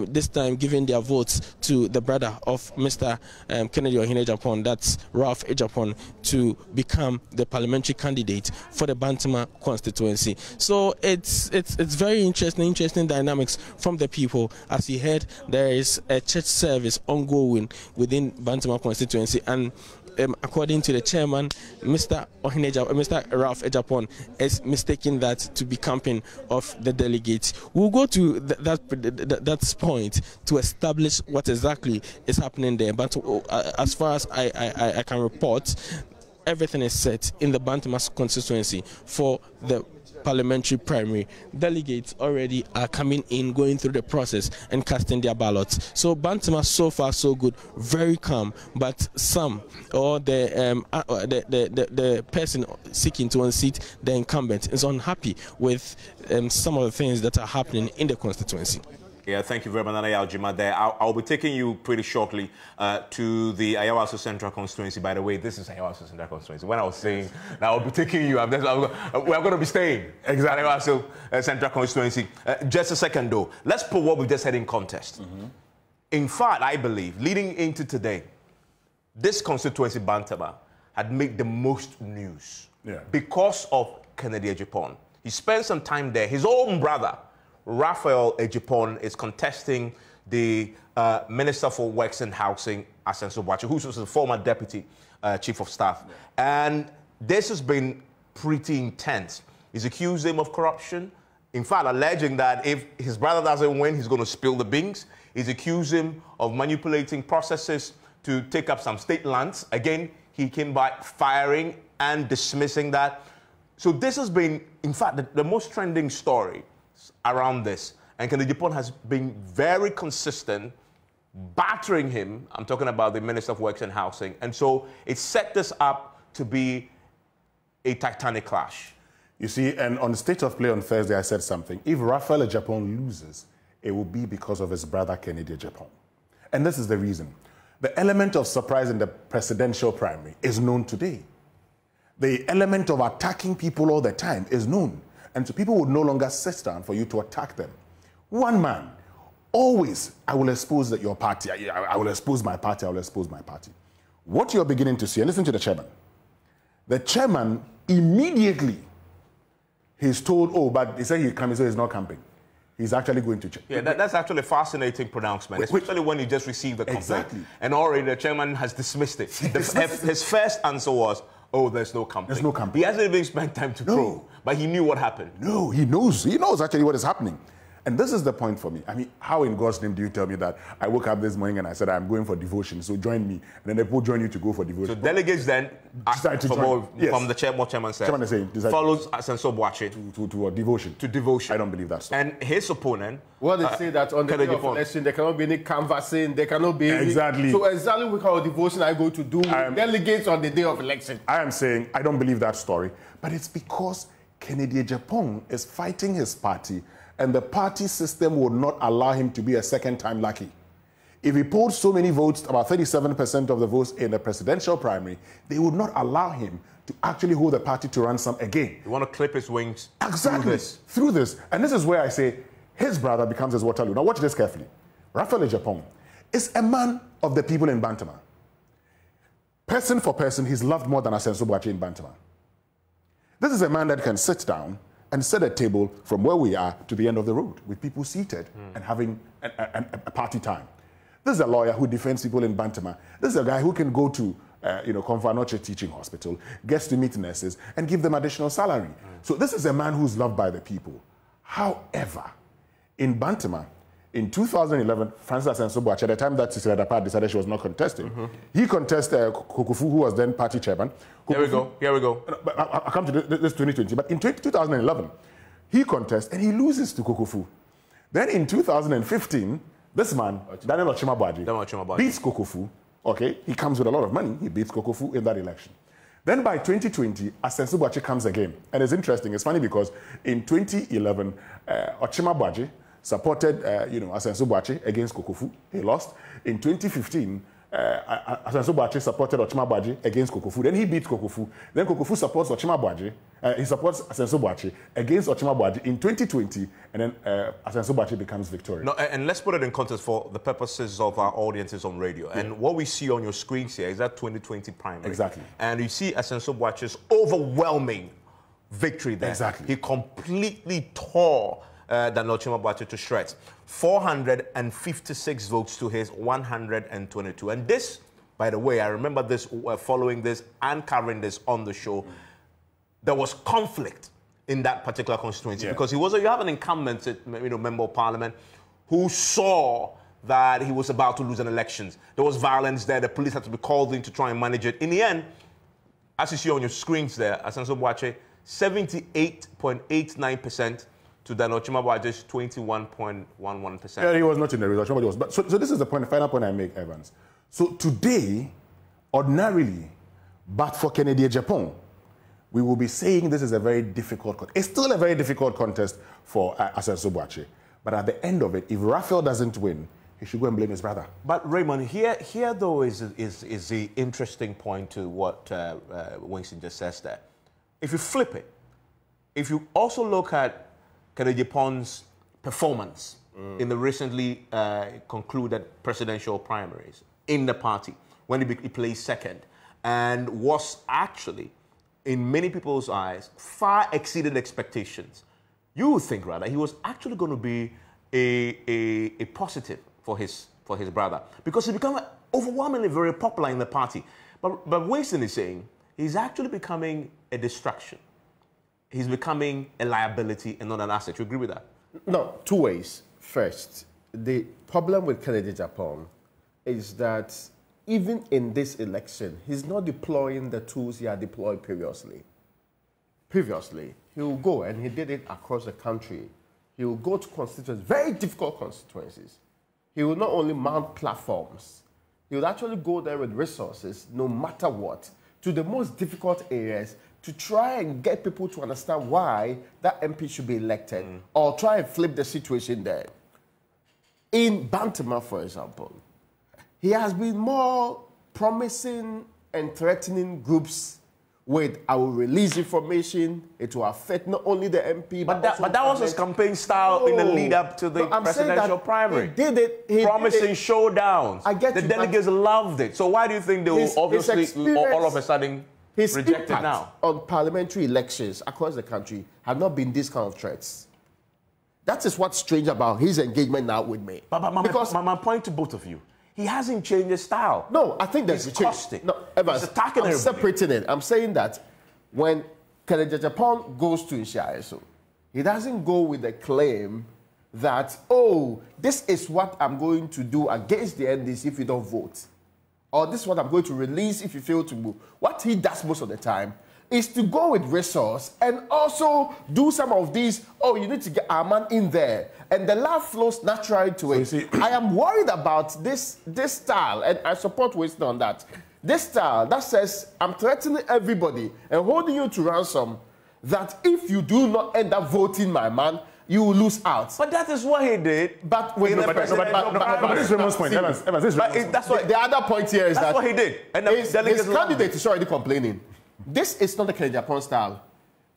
this time giving their votes to the brother of Mr. Kennedy Ohene Ejapon, that's Ralph Ejapon, to become the parliamentary candidate for the Bantama constituency. So it's very interesting dynamics from the people. As you heard, there is a church service ongoing within Bantama constituency, and according to the chairman, Mr. Ralph Ejapon is mistaking that to be campaign of the delegates. We'll go to that point to establish what exactly is happening there. But as far as I can report, everything is set in the Bantama constituency for the parliamentary primary. Delegates already are coming in, going through the process and casting their ballots. So Bantama, so far so good, very calm. But some, or the person seeking to unseat the incumbent, is unhappy with some of the things that are happening in the constituency. Yeah, thank you very much, Nana Yaljima there. I'll be taking you pretty shortly to the Ayawaso Central Constituency. By the way, this is Ayawaso Central Constituency. When I was saying that I'll be taking you, we're going to be staying. Exactly. Ayawaso Central Constituency. Just a second, though. Let's put what we just had in context. In fact, I believe, leading into today, this constituency, Bantaba, had made the most news because of Kennedy Ejipon. He spent some time there. His own brother, Raphael Ejipon, is contesting the Minister for Works and Housing, Asenso Boakye, who was the former Deputy Chief of Staff. And this has been pretty intense. He's accused him of corruption. In fact, alleging that if his brother doesn't win, he's going to spill the beans. He's accused him of manipulating processes to take up some state lands. Again, he came by firing and dismissing that. So this has been, in fact, the most trending story around this. And Kennedy Ejipon has been very consistent, battering him. I'm talking about the Minister of Works and Housing. And so it set this up to be a titanic clash. You see, and on the State of Play on Thursday, I said something. If Raphael Ejipon loses, it will be because of his brother, Kennedy Ejipon. And this is the reason. The element of surprise in the presidential primary is known today. The element of attacking people all the time is known. And so people would no longer sit down for you to attack them. One man, always, I will expose your party. I will expose my party. I will expose my party. What you're beginning to see, and listen to the chairman. The chairman immediately, he's told, oh, but he said he's coming, so he's not camping. He's actually going to check. Yeah, that's actually a fascinating pronouncement, especially when he just received the complaint. Exactly. And already the chairman has dismissed it. His first answer was, oh, there's no camping. There's no camping. He hasn't even spent time to probe, but he knew what happened. No, he knows. He knows actually what is happening. And this is the point for me. I mean, how in God's name do you tell me that I woke up this morning and I said I'm going for devotion, so join me, and then they will join you to go for devotion? So delegates then, from the chairman said, follows Asenso Boakye to a devotion. To devotion. I don't believe that. And his opponent. Well, they say that on the day of election, there cannot be any canvassing, there cannot be any. Exactly. So exactly what kind of devotion I go to do with delegates on the day of election. I am saying I don't believe that story, but it's because Kennedy Ejipon is fighting his party, and the party system would not allow him to be a second-time lucky. If he polled so many votes, about 37% of the votes in the presidential primary, they would not allow him to actually hold the party to ransom again. You want to clip his wings through this. And this is where I say his brother becomes his Waterloo. Now watch this carefully. Raphael Ejipon is a man of the people in Bantama. Person for person, he's loved more than Asenso Boakye in Bantama. This is a man that can sit down and set a table from where we are to the end of the road with people seated and having a party time. This is a lawyer who defends people in Bantama. This is a guy who can go to Konfanoche Teaching Hospital, gets to meet nurses and give them additional salary. So this is a man who's loved by the people. However, in Bantama, in 2011, Francis Asenso Boakye, at the time that Cecilia Dapad decided she was not contesting, he contested Kokofu, who was then party chairman. Kokofu, here we go. I'll come to this 2020. But in 2011, he contests and he loses to Kokofu. Then in 2015, this man, Daniel Ochimabwaji, beats Kokofu. Okay, he comes with a lot of money. He beats Kokofu in that election. Then by 2020, Asenso Boakye comes again. And it's interesting. It's funny because in 2011, Ochimabwaji supported, Asenso Boakye against Kokofu. He lost. In 2015, Asenso Boakye supported Ochimabwaji against Kokofu. Then he beats Kokofu. Then Kokofu supports Ochimabwaji. He supports Asenso Boakye against Ochimabwaji in 2020, and then Asenso Boakye becomes victorious. No, and let's put it in context for the purposes of our audiences on radio. Yeah. And what we see on your screens here is that 2020 primary. Exactly. And you see Asenso Boakye's overwhelming victory there. Exactly. He completely tore Daniel Ochimabwaji to shreds. 456 votes to his 122. And this, by the way, I remember this following this and covering this on the show. There was conflict in that particular constituency because you have an incumbent, member of parliament, who saw that he was about to lose an election. There was violence there. The police had to be called in to try and manage it. In the end, as you see on your screens there, Asenso Boakye, 78.89%. to Daniel Ochimabwaji's 21.11%. Yeah, he was not in the result. But so this is the final point I make, Evans. So today, ordinarily, but for Kennedy Ejipon, we will be saying this is a very difficult contest. It's still a very difficult contest for Asenso Boakye. But at the end of it, if Raphael doesn't win, he should go and blame his brother. But Raymond, here though is the interesting point to what Winston just says there. If you flip it, if you also look at Kennedy Pon's performance in the recently concluded presidential primaries in the party, when he placed second, and was actually, in many people's eyes, far exceeded expectations. You would think, rather, he was actually going to be a positive for his brother, because he became overwhelmingly very popular in the party. But Winston is saying he's actually becoming a distraction. He's becoming a liability and not an asset. You agree with that? No, two ways. First, the problem with Kennedy Japan is that even in this election, he's not deploying the tools he had deployed previously. Previously, he will go, and he did it across the country. He will go to constituencies, very difficult constituencies. He will not only mount platforms, he will actually go there with resources, no matter what, to the most difficult areas to try and get people to understand why that MP should be elected, or try and flip the situation there. In Bantama, for example, he has been more promising and threatening groups with, I will release information, it will affect not only the MP, but that was his campaign style in the lead up to the presidential primary. He did it. Promising showdowns. I get the delegates loved it. So why do you think they will obviously all of a sudden reject it now? On parliamentary elections across the country have not been these kind of threats. That is what's strange about his engagement now with me. But my point to both of you, he hasn't changed his style. No, I think there's a change. No, Evans, I'm separating it. I'm saying that when Kennedy Japan goes to Ishiaeso, he doesn't go with the claim that, oh, this is what I'm going to do against the NDC if you don't vote. Or this is what I'm going to release if you fail to move. What he does most of the time is to go with resource and also do some of these, oh, you need to get our man in there. And the love flows naturally to it. See, I am worried about this style, and I support Winston on that. This style that says, I'm threatening everybody and holding you to ransom, that if you do not end up voting my man, you will lose out. But that is what he did. But this is Raymond's point. That's what the other point here is that's what he did. And his candidate is already complaining. This is not the Kennedy Japan style.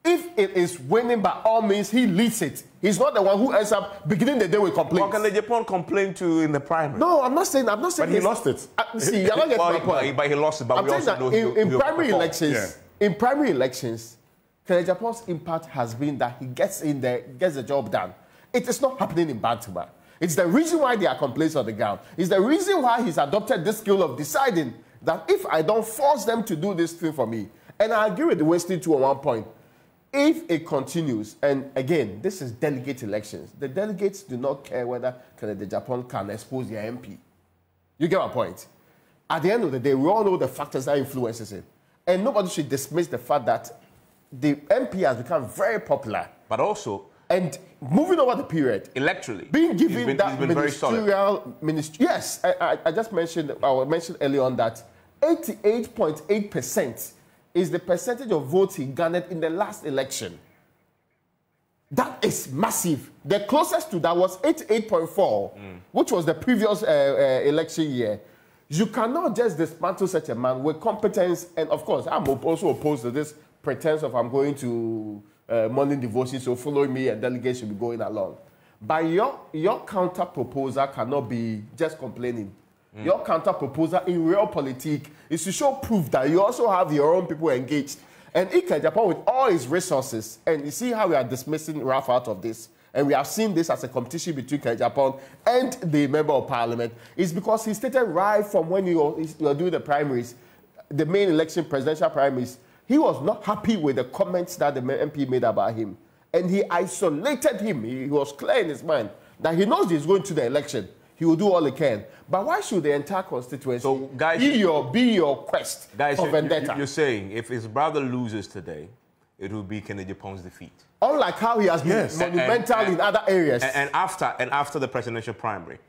If it is winning by all means, he leads it. He's not the one who ends up beginning the day with complaints. Well, Kennedy Japan complained to in the primary. No, I'm not saying. But he lost it. See, you're not getting my point. But he lost it. But I'm we also know in primary elections. In primary elections, Kennedy Japan's impact has been that he gets in there, gets the job done. It is not happening in Bantama. It's the reason why there are complaints on the ground. It's the reason why he's adopted this skill of deciding that if I don't force them to do this thing for me, and I agree with Winston too on one point, if it continues, and again, this is delegate elections, the delegates do not care whether Kennedy Japan can expose their MP. You get my point? At the end of the day, we all know the factors that influences it. And nobody should dismiss the fact that the MP has become very popular. But also, and moving over the period, electorally, being given that ministerial ministry. Yes, I just mentioned, I mentioned earlier on that 88.8% is the percentage of votes he garnered in the last election. That is massive. The closest to that was 88.4, which was the previous election year. You cannot just dismantle such a man with competence. And of course, I'm also opposed to this pretense of I'm going to morning devotion, so follow me and delegates should be going along. But your counter proposal cannot be just complaining. Your counter proposal in real politics is to show proof that you also have your own people engaged. And Ike Japan, with all his resources, and you see how we are dismissing Ralph out of this, and we have seen this as a competition between Japan and the member of parliament, is because he stated right from when you were doing the primaries, the main election, presidential primaries, he was not happy with the comments that the MP made about him. And he isolated him. He was clear in his mind that he knows he's going to the election. He will do all he can. But why should the entire constituency be your quest for vendetta? You're saying if his brother loses today, it will be Kennedy Japan's defeat. Unlike how he has been monumental in other areas. And after the presidential primary,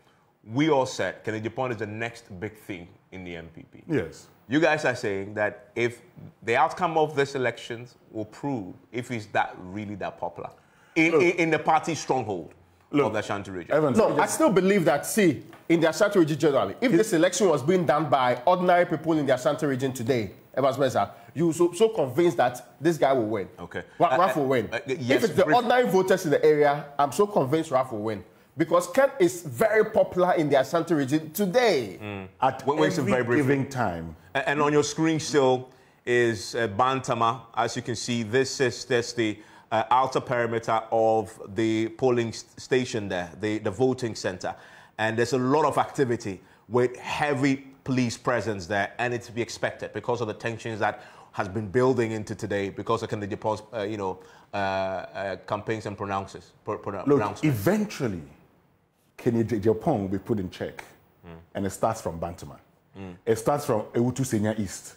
we all said Kennedy Japan is the next big thing in the NPP. Yes. You guys are saying that if the outcome of this elections will prove if he's really that popular in the party stronghold. of the Ashanti region. Evans, no, I still believe that, see, in the Ashanti region generally, if this election was being done by ordinary people in the Ashanti region today, Evans Mensah, you so convinced that this guy will win. Okay. Ralph will win. Yes, if it's the ordinary voters in the area, I'm so convinced Ralph will win. Because Ken is very popular in the Ashanti region today. At every given time. And on your screen still is Bantama. As you can see, this is the outer perimeter of the polling station there, the voting center. And there's a lot of activity with heavy police presence there, and it's to be expected because of the tensions that has been building into today because of the campaigns and pronouncements. Look, eventually, Kenny Jopong will be put in check, and it starts from Bantama. It starts from Ewutu Senya East.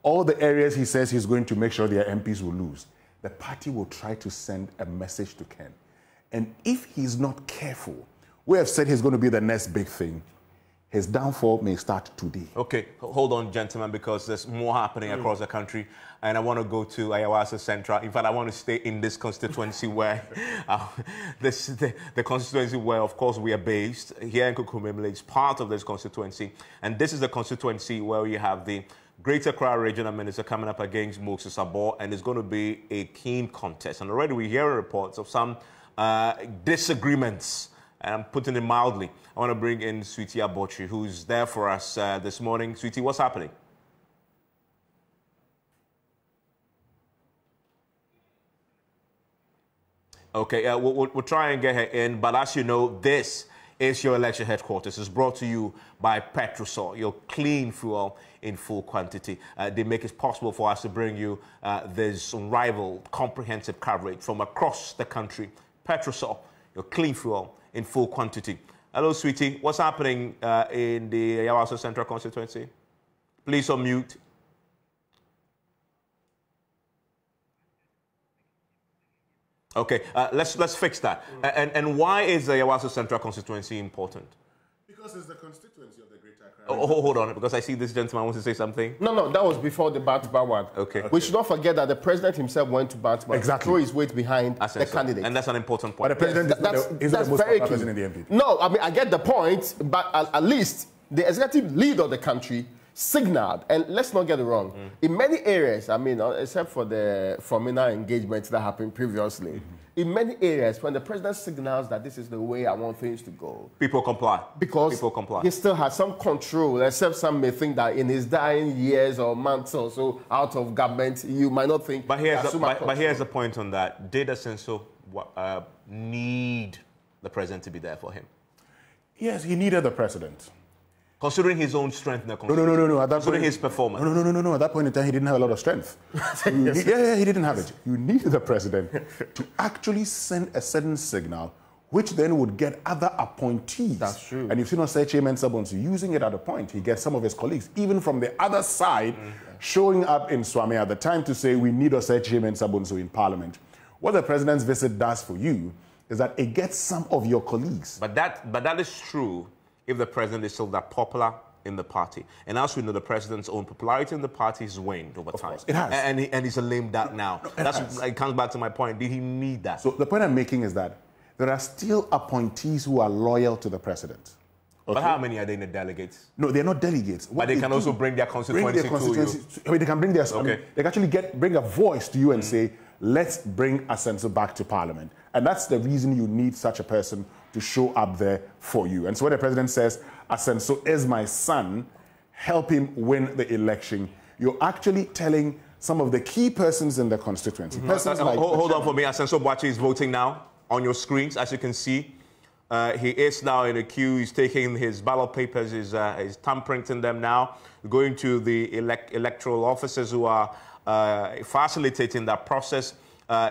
All the areas he says he's going to make sure their MPs will lose, the party will try to send a message to Ken. And if he's not careful, we have said he's going to be the next big thing. His downfall may start today. Okay, hold on, gentlemen, because there's more happening across the country. And I want to go to Ayawaso Central. In fact, I want to stay in this constituency where, the constituency where, of course, we are based. Here in Kukumemle is part of this constituency. And this is the constituency where we have the Greater Accra Regional Minister coming up against Moses Abor. And it's going to be a keen contest. And already we hear reports of some disagreements. And I'm putting it mildly. I want to bring in Sweetie Abochi, who's there for us this morning. Sweetie, what's happening? Okay, we'll try and get her in. But as you know, this is your election headquarters. It's brought to you by Petrosol, your clean fuel in full quantity. They make it possible for us to bring you this unrivaled, comprehensive coverage from across the country. Petrosol, your clean fuel in full quantity. Hello, Sweetie. What's happening in the Ayawaso Central constituency? Please unmute. Okay, let's fix that. And why is the Ayawaso Central constituency important? Because it's the constituency of the Greater Accra. Oh, hold on, because I see this gentleman wants to say something. No, that was before the Bantama one. Okay. We should not forget that the president himself went to Bantama to throw his weight behind the candidate. And that's an important point. But the president is the most popular person in the NPP. No, I mean, I get the point, but at least the executive leader of the country signaled, and let's not get it wrong, in many areas, I mean, except for the Formina engagements that happened previously, in many areas, when the president signals that this is the way I want things to go, people comply. Because people comply. He still has some control, except some may think that in his dying years or months or so out of government, you might not think. But here's the point on that. Did Asenso need the president to be there for him? Yes, he needed the president. Considering his own strength in the constituency. No. At that considering point, his performance. No. At that point in time, he didn't have a lot of strength. He didn't have it. You needed the president to actually send a certain signal, which then would get other appointees. That's true. And you've seen Osei Chairman Sabonsu using it at a point. He gets some of his colleagues, even from the other side, showing up in Swami at the time to say, we need Osei Chairman Sabonsu in Parliament. What the president's visit does for you is that it gets some of your colleagues. But that is true if the president is still that popular in the party. And as we know, the president's own popularity in the party has waned over time. It has. And he's a lame duck now. It comes back to my point. Did he need that? So the point I'm making is that there are still appointees who are loyal to the president. Okay? But how many are they in the delegates? No, they're not delegates. But they can also bring their constituency to you. I mean, they can bring their... Okay. I mean, they can actually bring a voice to you and say, let's bring Asenso back to Parliament. And that's the reason you need such a person to show up there for you. And so when the president says, Asenso is my son, help him win the election, you're actually telling some of the key persons in the constituency. Hold on for me. Asenso Boachi is voting now on your screens, as you can see. He is now in a queue. He's taking his ballot papers, he's thumbprinting them now, going to the electoral officers who are facilitating that process.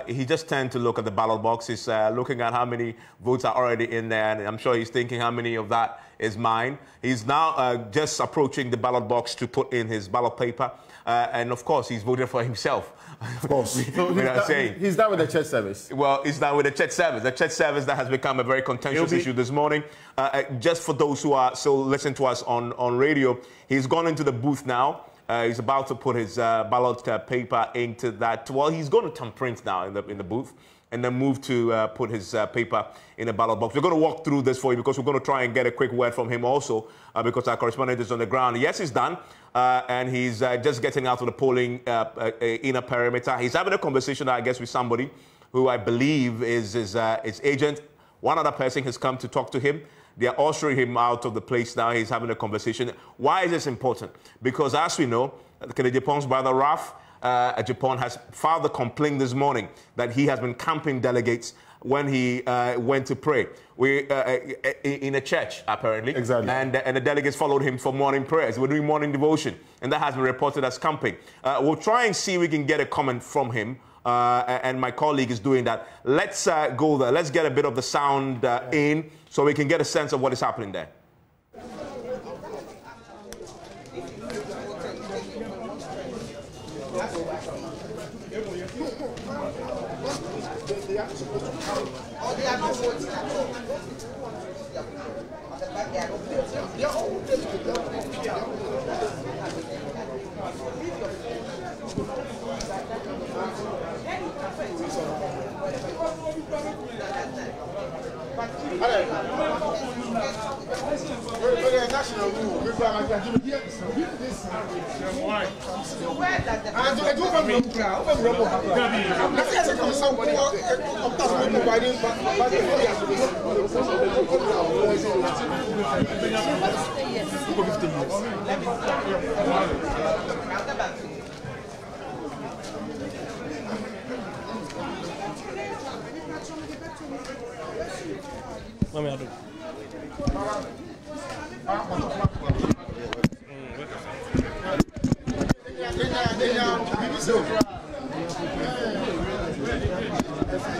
He just turned to look at the ballot box. He's looking at how many votes are already in there, and I'm sure he's thinking how many of that is mine. He's now just approaching the ballot box to put in his ballot paper, and of course, he's voting for himself. Of course. So he's done with the church service. Well, he's done with the church service that has become a very contentious issue this morning. Just for those who are still listening to us on radio, he's gone into the booth now. He's about to put his ballot paper into that. Well, he's going to thumbprint now in the booth, and then move to put his paper in the ballot box. We're going to walk through this for you because we're going to try and get a quick word from him also because our correspondent is on the ground. Yes, he's done, and he's just getting out of the polling inner perimeter. He's having a conversation, I guess, with somebody who I believe is his agent. One other person has come to talk to him. They are ushering him out of the place now. He's having a conversation. Why is this important? Because as we know, Japan's brother Raf, Japan has filed a complaint this morning that he has been camping delegates when he went to pray in a church, apparently. Exactly. And the delegates followed him for morning prayers. We're doing morning devotion, and that has been reported as camping. We'll try and see if we can get a comment from him. And my colleague is doing that. Let's go there. Let's get a bit of the sound in so we can get a sense of what is happening there.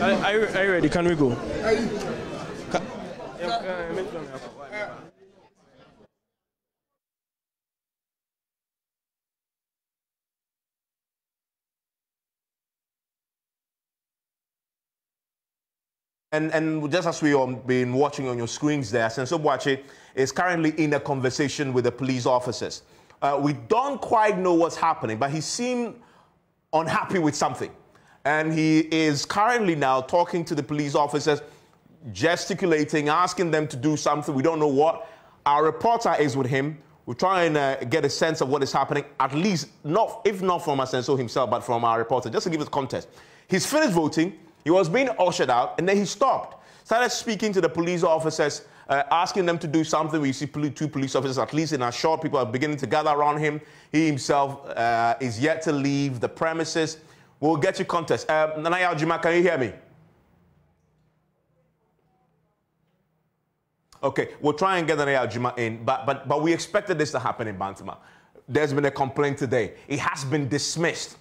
Are you ready? Can we go? And just as we have been watching on your screens there, Senso Boakye is currently in a conversation with the police officers. We don't quite know what's happening, but he seemed unhappy with something. And he is currently now talking to the police officers, gesticulating, asking them to do something. We don't know what. Our reporter is with him. We're trying to get a sense of what is happening, at least, if not from Senso himself, but from our reporter, just to give us context. He's finished voting. He was being ushered out, and then he stopped. Started speaking to the police officers, asking them to do something. We see two police officers, at least in a short, people are beginning to gather around him. He himself is yet to leave the premises. We'll get you context. Nanaya Aljuma, can you hear me? Okay, we'll try and get Nanaya Aljuma in, but we expected this to happen in Bantama. There's been a complaint today. It has been dismissed.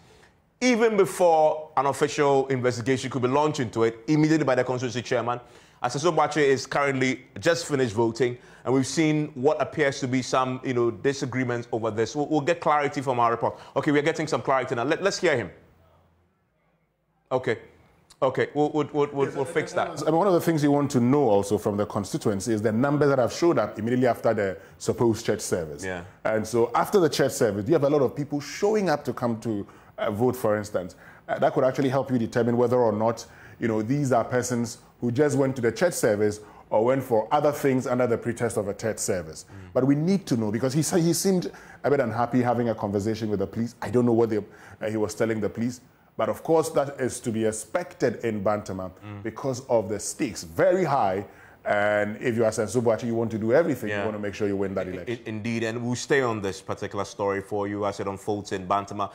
Even before an official investigation could be launched into it, immediately by the constituency chairman. Senso Boakye is currently just finished voting, and we've seen what appears to be some, disagreements over this. We'll get clarity from our report. Okay, we're getting some clarity now. Let's hear him. Okay, we'll fix that. I mean, one of the things you want to know also from the constituency is the numbers that have showed up immediately after the supposed church service. Yeah. And so after the church service, you have a lot of people showing up to come to vote, for instance. That could actually help you determine whether or not, these are persons who just went to the church service or went for other things under the pretext of a church service. But we need to know, because he seemed a bit unhappy having a conversation with the police. I don't know what he was telling the police. But of course, that is to be expected in Bantama because of the stakes, very high. And if you are Senso Boakye, you want to do everything. You want to make sure you win that election. Indeed, and we'll stay on this particular story for you as it unfolds in Bantama.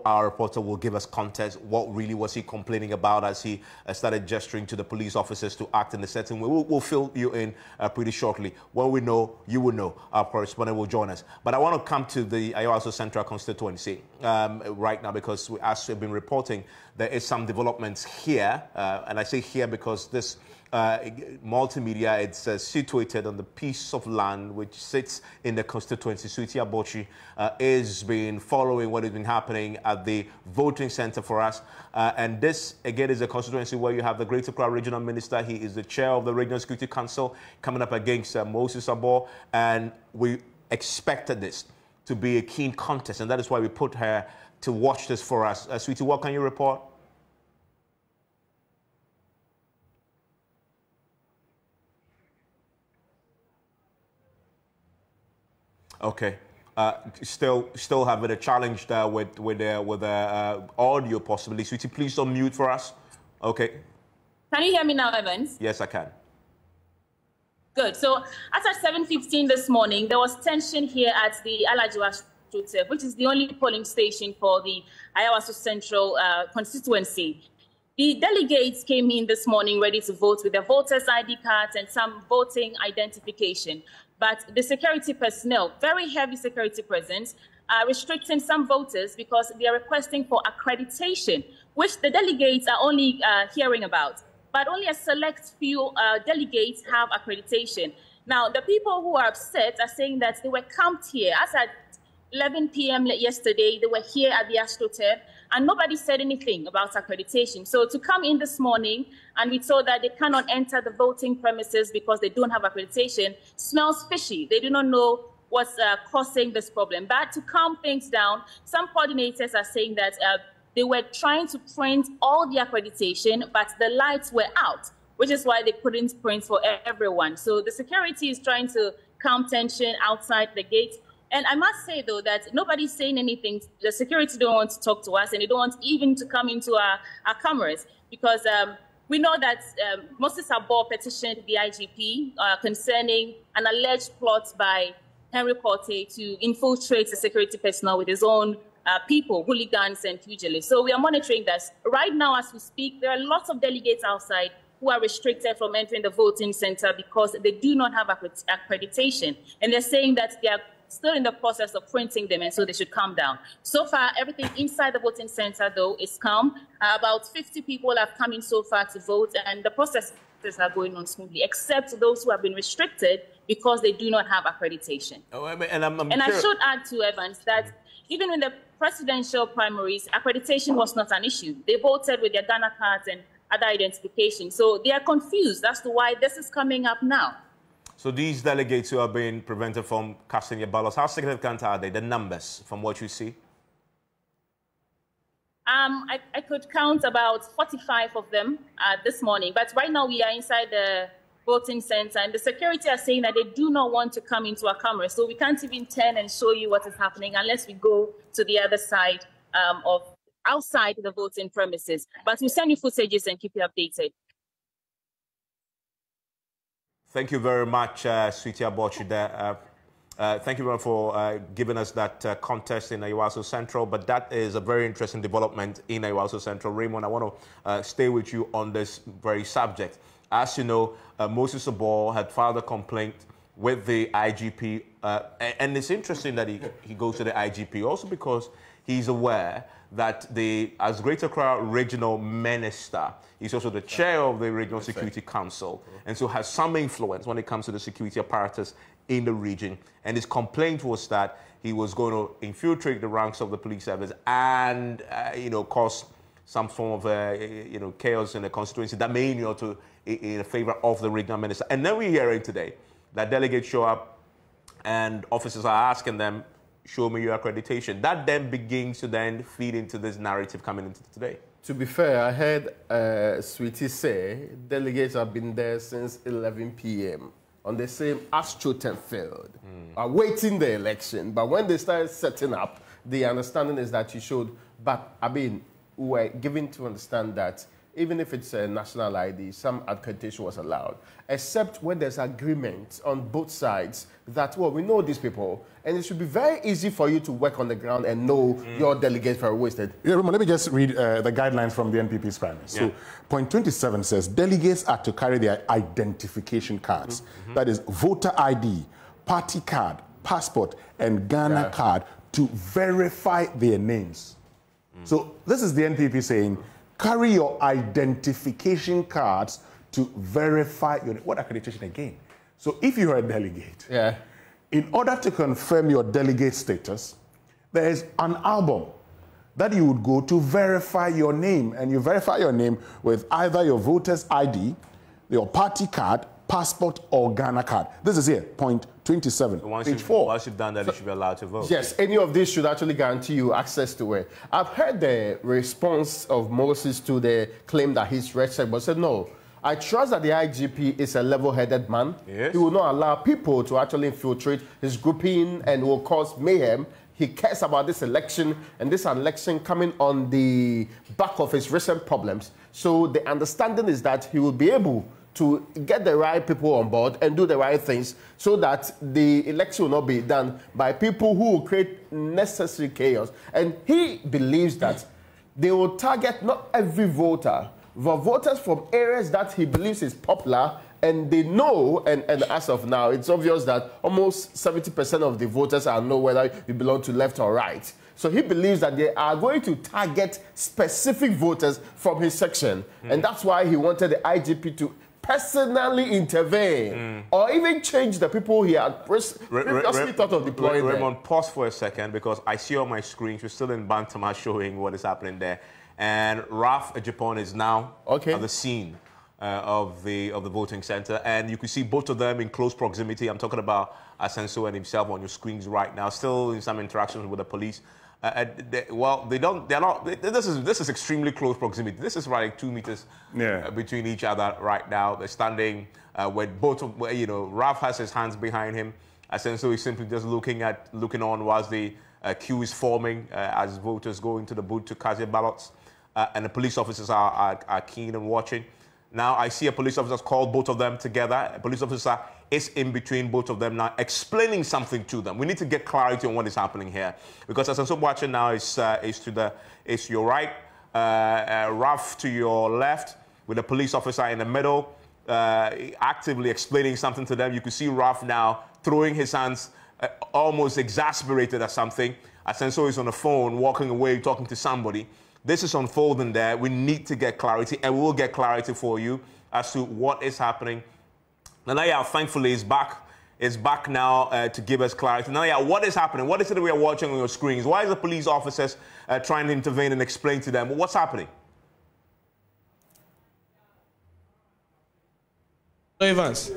Our reporter will give us context. What really was he complaining about as he started gesturing to the police officers to act in a certain way? We'll fill you in pretty shortly. When we know, you will know. Our correspondent will join us. But I want to come to the Ayawaso Central constituency right now, because as we've been reporting, there is some developments here. And I say here because this multimedia, it's situated on the piece of land which sits in the constituency. Suiti Abochi is been following what has been happening at the voting center for us. And this, again, is a constituency where you have the Greater Accra Regional Minister. He is the chair of the Regional Security Council, coming up against Moses Abor. And we expected this to be a keen contest, and that is why we put her to watch this for us. Sweetie, what can you report? Okay. Still having a challenge there with the audio possibly. Sweetie, please don't mute for us. Okay. Can you hear me now, Evans? Yes, I can. Good. So as at 7:15 this morning, there was tension here at the Alajuwa Ashtotef, which is the only polling station for the Ayawaso Central constituency. The delegates came in this morning ready to vote with their voters' ID cards and some voting identification. But the security personnel, very heavy security presence, are restricting some voters because they are requesting for accreditation, which the delegates are only hearing about. But only a select few delegates have accreditation. Now, the people who are upset are saying that they were camped here. As at 11 p.m. yesterday, they were here at the Ashtotef, and nobody said anything about accreditation. So to come in this morning and we told that they cannot enter the voting premises because they don't have accreditation smells fishy. They do not know what's causing this problem. But to calm things down, some coordinators are saying that they were trying to print all the accreditation, but the lights were out, which is why they couldn't print for everyone. So the security is trying to calm tension outside the gate. And I must say, though, that nobody's saying anything. The security don't want to talk to us, and they don't want even to come into our cameras, because we know that Moses Abor petitioned the IGP concerning an alleged plot by Henry Korte to infiltrate the security personnel with his own people, hooligans and pugilists. So we are monitoring this. Right now, as we speak, there are lots of delegates outside who are restricted from entering the voting center because they do not have accreditation. And they're saying that they are still in the process of printing them, and so they should calm down. So far, everything inside the voting center, though, is calm. About 50 people have come in so far to vote, and the processes are going on smoothly, except those who have been restricted because they do not have accreditation. Oh, and I should add to Evans that even in the presidential primaries, accreditation was not an issue. They voted with their Ghana cards and other identification. So they are confused as to why this is coming up now. So these delegates who are being prevented from casting their ballots, how significant are they, the numbers, from what you see? I could count about 45 of them this morning. But right now we are inside the voting center, and the security are saying that they do not want to come into our camera. So we can't even turn and show you what is happening unless we go to the other side of outside the voting premises. But we'll send you footages and keep you updated. Thank you very much, Sweetie Abochi. Thank you very much for giving us that contest in Ayawaso Central. But that is a very interesting development in Ayawaso Central. Raymond, I want to stay with you on this very subject. As you know, Moses Abor had filed a complaint with the IGP. And it's interesting that he goes to the IGP also because he's aware that as Greater Accra Regional Minister, he's also the chair of the Regional Security Council, and so has some influence when it comes to the security apparatus in the region. And his complaint was that he was going to infiltrate the ranks of the police service and, cause some form of, chaos in the constituency that may in favor of the regional minister. And then we're hearing today that delegates show up and officers are asking them, show me your accreditation. That then begins to then feed into this narrative coming into today. To be fair, I heard Sweetie say delegates have been there since 11 p.m. on the same Ashtotef field, awaiting the election. But when they started setting up, the understanding is that you showed, but I mean, we were given to understand that even if it's a national ID, some accreditation was allowed, except when there's agreement on both sides that, well, we know these people, and it should be very easy for you to work on the ground and know your delegates were wasted. Yeah, Roman, let me just read the guidelines from the NPP's primary. Yeah. So, point 27 says, delegates are to carry their identification cards. That is, voter ID, party card, passport, and Ghana card to verify their names. So, this is the NPP saying, carry your identification cards to verify your name. What accreditation again? So if you're a delegate, in order to confirm your delegate status, there is an album that you would go to verify your name. And you verify your name with either your voter's ID, your party card, passport, or Ghana card. This is here, point 27, page 4. Once you've done that, you should be allowed to vote. Yes, any of these should actually guarantee you access to it. I've heard the response of Moses to the claim that he's wretched, but said, no, I trust that the IGP is a level-headed man. Yes. He will not allow people to actually infiltrate his grouping and will cause mayhem. He cares about this election, and this election coming on the back of his recent problems. So the understanding is that he will be able to get the right people on board and do the right things so that the election will not be done by people who will create necessary chaos. And he believes that they will target not every voter, but voters from areas that he believes is popular, and they know, and as of now, it's obvious that almost 70% of the voters are know whether you belong to left or right. So he believes that they are going to target specific voters from his section. And that's why he wanted the IGP to personally intervene or even change the people he had previously thought of deploying. Raymond, pause for a second, because I see on my screen, we're still in Bantama showing what is happening there. And Ralph Ejapon is now at the scene of the voting center, and you can see both of them in close proximity. I'm talking about Asenso and himself on your screens right now, still in some interactions with the police. This is extremely close proximity. This is like 2 meters between each other right now. They're standing with both of, Ralph has his hands behind him. Asenso is simply just looking on whilst the queue is forming as voters go into the booth to cast their ballots. And the police officers are keen and watching. Now I see a police officer called both of them together. A police officer is in between both of them now, explaining something to them. We need to get clarity on what is happening here, because as I'm watching now is to your right, Ralph to your left, with a police officer in the middle, actively explaining something to them. You can see Ralph now throwing his hands, almost exasperated at something. Asenso is on the phone, walking away, talking to somebody. This is unfolding there. We need to get clarity, and we'll get clarity for you as to what is happening. Nanaya, thankfully, is back. Is back now to give us clarity. Nanaya, what is happening? What is it that we are watching on your screens? Why is the police officers trying to intervene and explain to them what's happening? Evans.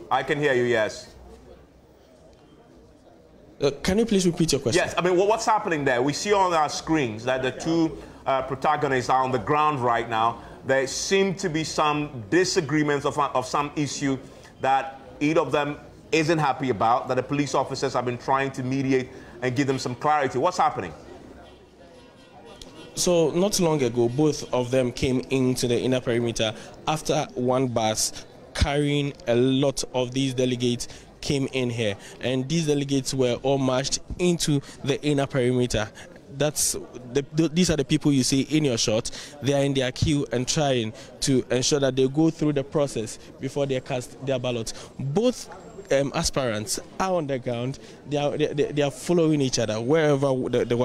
I can hear you, yes. Can you please repeat your question? Yes, I mean, what's happening there? We see on our screens that the two protagonists are on the ground right now. There seem to be some disagreements of some issue that either of them isn't happy about, that the police officers have been trying to mediate and give them some clarity. What's happening? So not long ago, both of them came into the inner perimeter after one bus carrying a lot of these delegates came in here, and these delegates were all marched into the inner perimeter. These are the people you see in your shot. They are in their queue and trying to ensure that they go through the process before they cast their ballot. Both aspirants are on the ground. They are following each other. Wherever the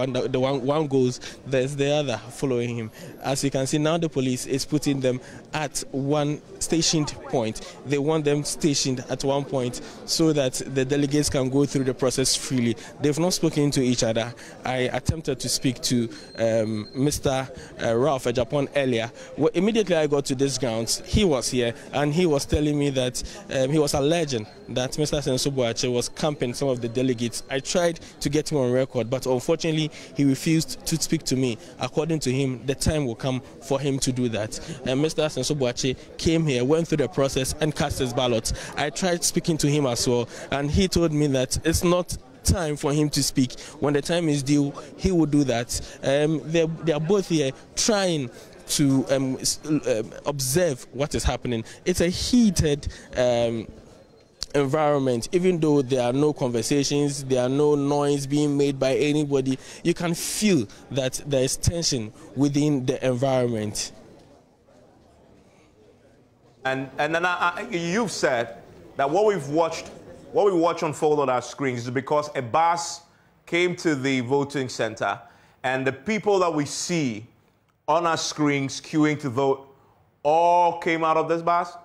one goes, there's the other following him. As you can see now, the police is putting them at one stationed point. They want them stationed at one point so that the delegates can go through the process freely. They've not spoken to each other. I attempted to speak to Mr. Ralph Ejapon earlier. Well, immediately I got to this grounds, he was here, and he was telling me that he was alleging that Mr. Sensobuache was camping some of the delegates. I tried to get him on record, but unfortunately he refused to speak to me. According to him, the time will come for him to do that. And Mr. Sensobuache came here, went through the process and cast his ballot. I tried speaking to him as well, and he told me that it's not time for him to speak. When the time is due, he will do that. They are both here trying to observe what is happening. It's a heated environment. Even though there are no conversations, there are no noise being made by anybody, you can feel that there is tension within the environment. And then you've said that what we watch unfold on our screens is because a bus came to the voting center, and the people that we see on our screens queuing to vote all came out of this bus?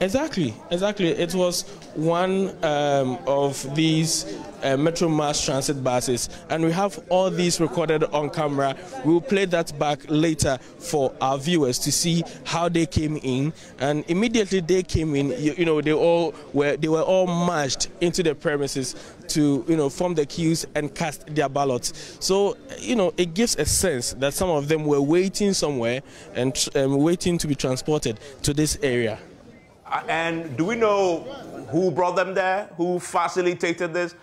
Exactly. It was one of these Metro Mass Transit buses, and we have all these recorded on camera. We'll play that back later for our viewers to see how they came in. And immediately they came in, they were all marched into the premises to form the queues and cast their ballots. So it gives a sense that some of them were waiting somewhere and waiting to be transported to this area. And do we know who brought them there? Who facilitated this?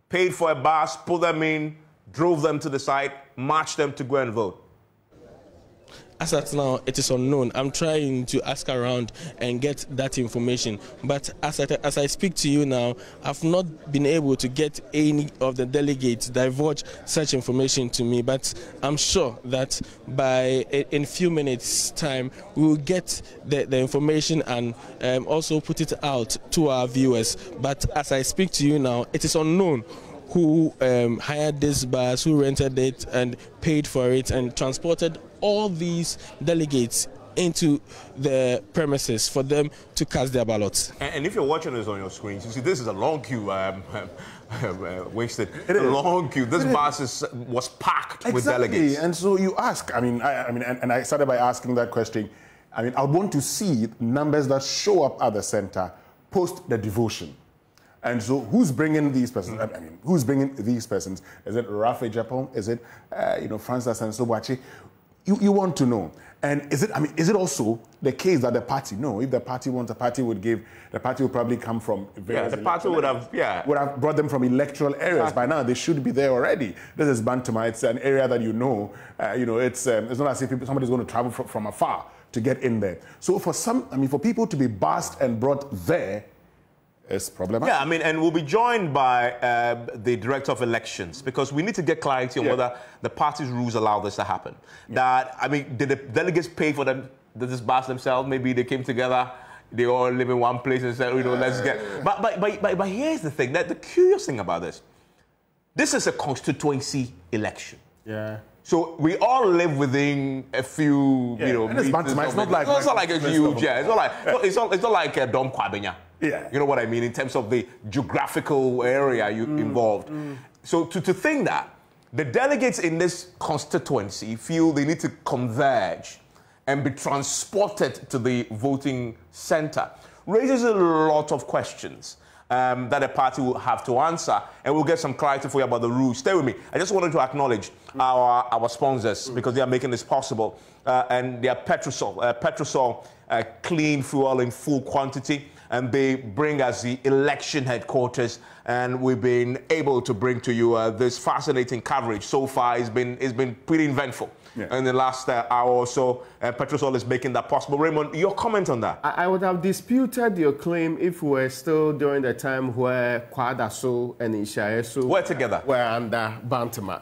Paid for a bus, pulled them in, drove them to the site, marched them to go and vote? As at now, it is unknown. I'm trying to ask around and get that information. But as I speak to you now, I've not been able to get any of the delegates divulge such information to me. But I'm sure that in a few minutes' time, we will get the information and also put it out to our viewers. But as I speak to you now, it is unknown who hired this bus, who rented it and paid for it and transported all these delegates into the premises for them to cast their ballots. And if you're watching this on your screens, you see this is a long queue. Wasted. A long queue. This bus was packed with delegates. And so you ask. I started by asking that question. I want to see numbers that show up at the center post the devotion. And so, who's bringing these persons? Who's bringing these persons? Is it Rafe Japon? Is it, Francis and Sobachi? You want to know. And is it also the case that the party? No, if the party wants, the party would probably come from various. The party would have brought them from electoral areas. By now, they should be there already. This is Bantama. It's an area that it's not as if somebody's going to travel from afar to get in there. So for people to be bussed and brought there, it's problematic. Yeah, and we'll be joined by the Director of Elections because we need to get clarity on whether the party's rules allow this to happen. Did the delegates pay for them? Did this bus themselves? Maybe they came together, they all live in one place and said, let's get... But here's the thing, that the curious thing about this is a constituency election. Yeah. So we all live within a few, it's not like a huge, it's not like Dom Kwabenya. Yeah. You know what I mean, in terms of the geographical area involved. So to think that the delegates in this constituency feel they need to converge and be transported to the voting center raises a lot of questions that the party will have to answer, and we'll get some clarity for you about the rules. Stay with me. I just wanted to acknowledge our sponsors because they are making this possible, and they are Petrosol clean fuel in full quantity, and they bring us the election headquarters, and we've been able to bring to you this fascinating coverage. So far, it's been pretty eventful. In the last hour or so, Petrosol is making that possible. Raymond, your comment on that? I would have disputed your claim if we were still during the time where Kwadaso and Ishaeso were under Bantama.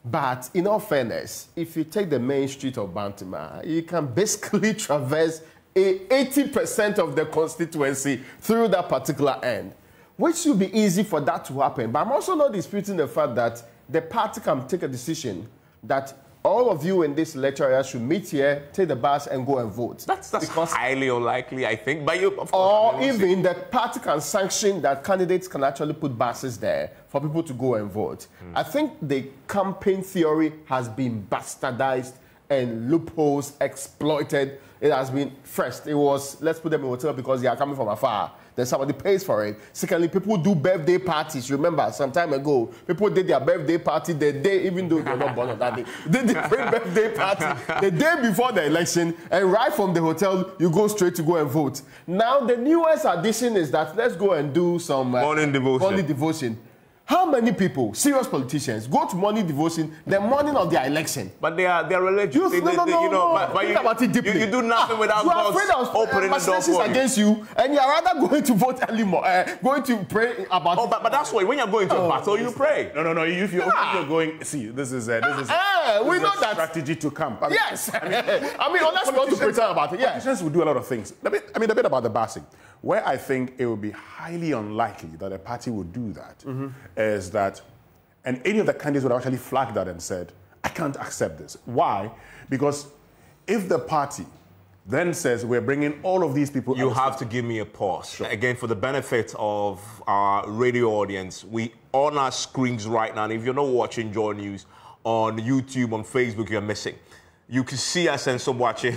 But in all fairness, if you take the main street of Bantama, you can basically traverse 80% of the constituency through that particular end, which should be easy for that to happen. But I'm also not disputing the fact that the party can take a decision that all of you in this electoral area should meet here, take the bus, and go and vote. That's highly unlikely, I think. But you, of course, or even the party can sanction that candidates can actually put buses there for people to go and vote. I think the campaign theory has been bastardized and loopholes exploited. It has been, first, it was, let's put them in a hotel because they are coming from afar. Then somebody pays for it. Secondly, people do birthday parties. Remember, some time ago, people did their birthday party the day, even though they were not born on that day. They did their birthday party the day before the election, and right from the hotel, you go straight to go and vote. Now, the newest addition is that let's go and do some morning devotion. How many people, serious politicians, go to morning devotion the morning of their election? But they are religious. Think about it deeply. You do nothing without God opening the door for you. Against you, and you are rather going to vote early, going to pray about. Oh, but that's why when you're going to a battle, you pray. No. If you're going, see, this is we know that strategy to camp. Yes. Unless we want to pretend about it. Yeah. Politicians will do a lot of things. The bit about the busing, where I think it would be highly unlikely that a party would do that, is that, and any of the candidates would actually flag that and said, I can't accept this. Why? Because if the party then says we're bringing all of these people. You have to give me a pause. Sure. Again, for the benefit of our radio audience, we on our screens right now, and if you're not watching JoyNews on YouTube, on Facebook, you're missing. You can see us and some watching,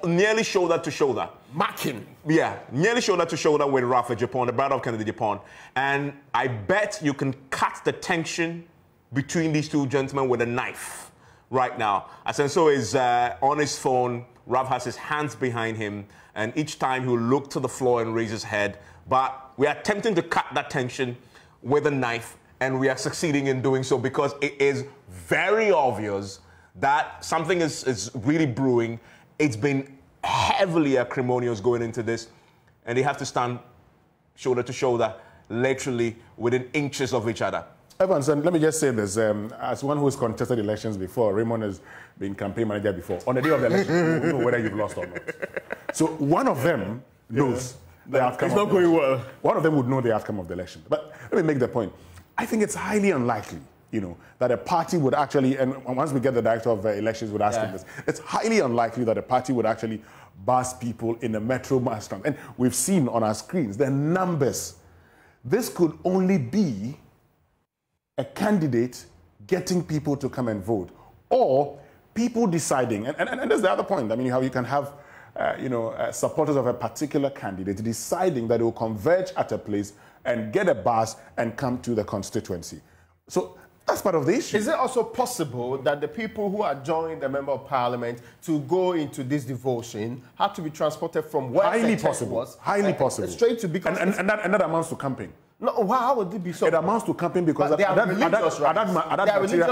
nearly shoulder to shoulder. Marking. Yeah, nearly shoulder to shoulder with Rafa Japan, the brother of Kennedy Japan. And I bet you can cut the tension between these two gentlemen with a knife right now. Asenso is on his phone. Rav has his hands behind him. And each time he'll look to the floor and raise his head. But we are attempting to cut that tension with a knife. And we are succeeding in doing so because it is very obvious that something is really brewing. It's been heavily acrimonious going into this, and they have to stand shoulder to shoulder, literally within inches of each other. Evans, and let me just say this, as one who has contested elections before, Raymond has been campaign manager before. On the day of the election, you will know whether you've lost or not. So one of them knows the outcome. It's not going well. One of them would know the outcome of the election. But let me make the point. I think it's highly unlikely, you know, that a party would actually, and once we get the director of elections would ask him this, it's highly unlikely that a party would actually bus people in a metro mass transit. And we've seen on our screens the numbers. This could only be a candidate getting people to come and vote, or people deciding, and there's the other point. I mean, you can have, supporters of a particular candidate deciding that they will converge at a place and get a bus and come to the constituency. So that's part of the issue. Is it also possible that the people who are joining the Member of Parliament to go into this devotion have to be transported from where highly possible, was, highly possible, straight to, because and that amounts to camping. No, how would it be so? It amounts to camping because their religious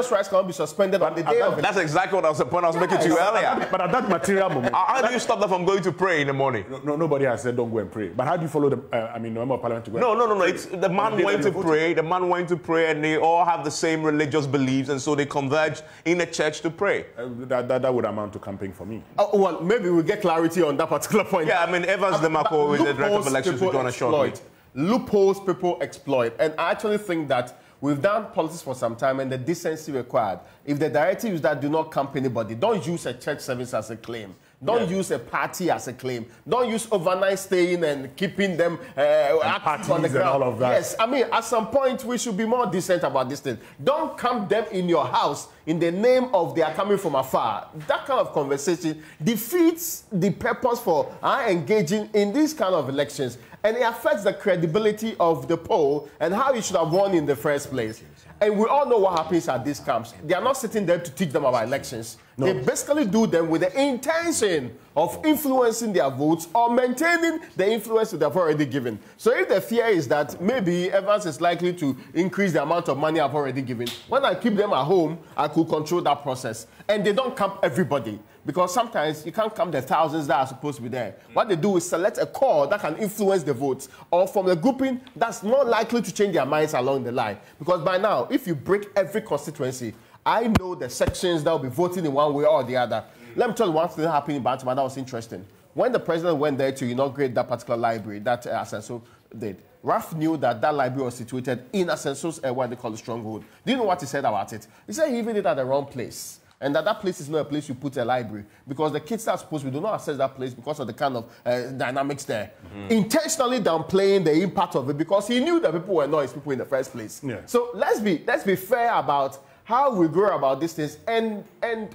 rights cannot be suspended on the day of it. That's exactly what I was making to you earlier. But at that material moment, how do you stop them from going to pray in the morning? No, nobody has said don't go and pray. But how do you follow the Member of Parliament to go? No. It's the man went to pray. The man went to pray, and they all have the same religious beliefs, and so they converge in a church to pray. That would amount to camping for me. Well, maybe we'll get clarity on that particular point. Yeah, I mean, Evans Demarco, with the director of elections, will join us shortly. Loopholes people exploit. And I actually think that we've done politics for some time, and the decency required. If the directive is that do not camp anybody, don't use a church service as a claim. Don't use a party as a claim. Don't use overnight staying and keeping them active on the ground. And all of that. Yes, I mean, at some point, we should be more decent about this thing. Don't camp them in your house in the name of they are coming from afar. That kind of conversation defeats the purpose for engaging in these kind of elections. And it affects the credibility of the poll and how you should have won in the first place. And we all know what happens at these camps. They are not sitting there to teach them about elections. No. They basically do them with the intention of influencing their votes or maintaining the influence that they've already given. So if the fear is that maybe Evans is likely to increase the amount of money I've already given, when I keep them at home, I could control that process. And they don't camp everybody, because sometimes you can't camp the thousands that are supposed to be there. What they do is select a core that can influence the votes, or from the grouping that's more likely to change their minds along the line. Because by now, if you break every constituency, I know the sections that will be voting in one way or the other. Let me tell you one thing that happened in Baltimore that was interesting. When the president went there to inaugurate that particular library that Asenso did, Raf knew that that library was situated in Asenso's what they call the stronghold. Do you know what he said about it? He said he even did it at the wrong place. And that place is not a place you put a library, because the kids that are supposed to do not access that place because of the kind of dynamics there. Intentionally downplaying the impact of it, because he knew that people were not his people in the first place. Yeah. So let's be fair about how we go about these things. And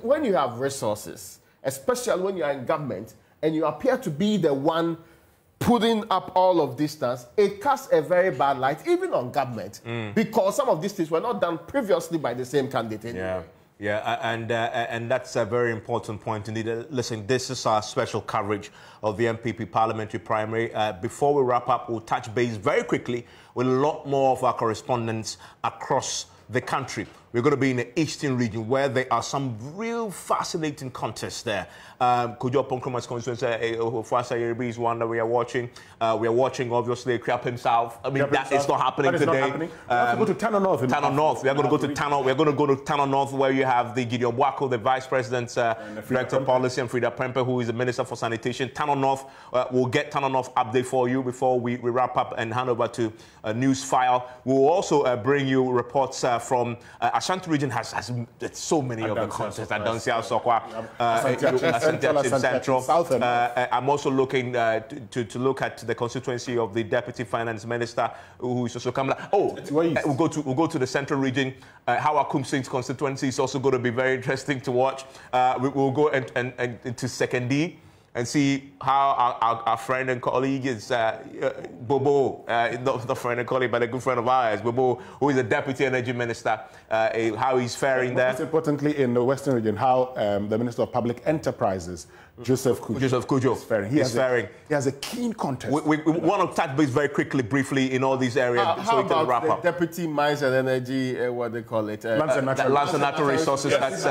when you have resources, especially when you are in government and you appear to be the one putting up all of these things, it casts a very bad light even on government, because some of these things were not done previously by the same candidate. Yeah. Yeah, and that's a very important point indeed. Listen, this is our special coverage of the NPP Parliamentary Primary. Before we wrap up, we'll touch base very quickly with a lot more of our correspondents across the country. We're going to be in the eastern region, where there are some real fascinating contests there. Kujo Ponkrumah's constituency, Fasa Yerebi is one that we are watching. We are watching, obviously, Kriapin South. I mean, that is not happening today. Not happening. We have to go to Tano North. Tano North. We are going to go to Tano. We're going to go to Tano North, where you have the Gideon Wako, the Vice President's Director of Policy, and Frida Prempe, who is the Minister for Sanitation. Tano North, we'll get Tano North update for you before we wrap up and hand over to News File. We'll also bring you reports from Ashanti region has so many of the contests. Adansia Sokwa, Central. South and I'm also looking to look at the constituency of the Deputy Finance Minister, who is also coming. We'll go to the Central region. How Akumsing's constituency is also going to be very interesting to watch. We'll go into Second D and see how our friend and colleague is Bobo, not the friend and colleague, but a good friend of ours, Bobo, who is the Deputy Energy Minister, how he's faring there. Most importantly, in the Western region, how the Minister of Public Enterprises, Joseph Kujo, is faring. He has a keen contest. We want to touch base very quickly, briefly, in all these areas so we can wrap up. Deputy Mines and Energy, what they call it? Lands and Natural Resources, that's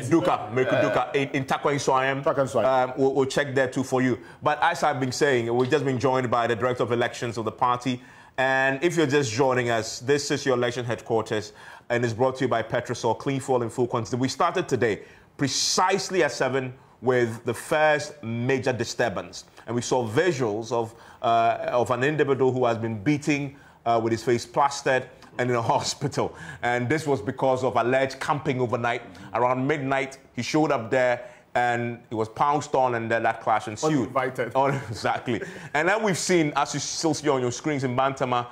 Duka, in Takwa Swayam. We'll check there too for you. But as I've been saying, we've just been joined by the Director of Elections of the party. And if you're just joining us, this is your election headquarters and it's brought to you by Petrosol, clean fuel in full quantity. We started today precisely at 7 with the first major disturbance. And we saw visuals of an individual who has been beaten with his face plastered and in a hospital. And this was because of alleged camping overnight. Around midnight, he showed up there and it was pounced on, and then that clash ensued. Uninvited. Exactly. And then we've seen, as you still see on your screens in Bantama,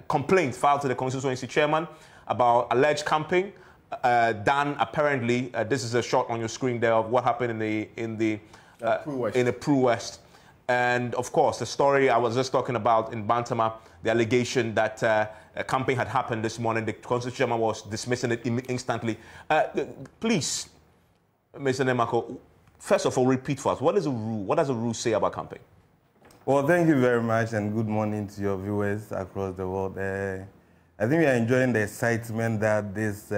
complaints filed to the constituency chairman about alleged camping done apparently. This is a shot on your screen there of what happened in the Pru West. And of course, the story I was just talking about in Bantama, the allegation that camping had happened this morning. The constituency chairman was dismissing it instantly. Please, Mr. Nemako, first of all, repeat for us. What is the rule? What does the rule say about camping? Well, thank you very much, and good morning to your viewers across the world. I think we are enjoying the excitement that these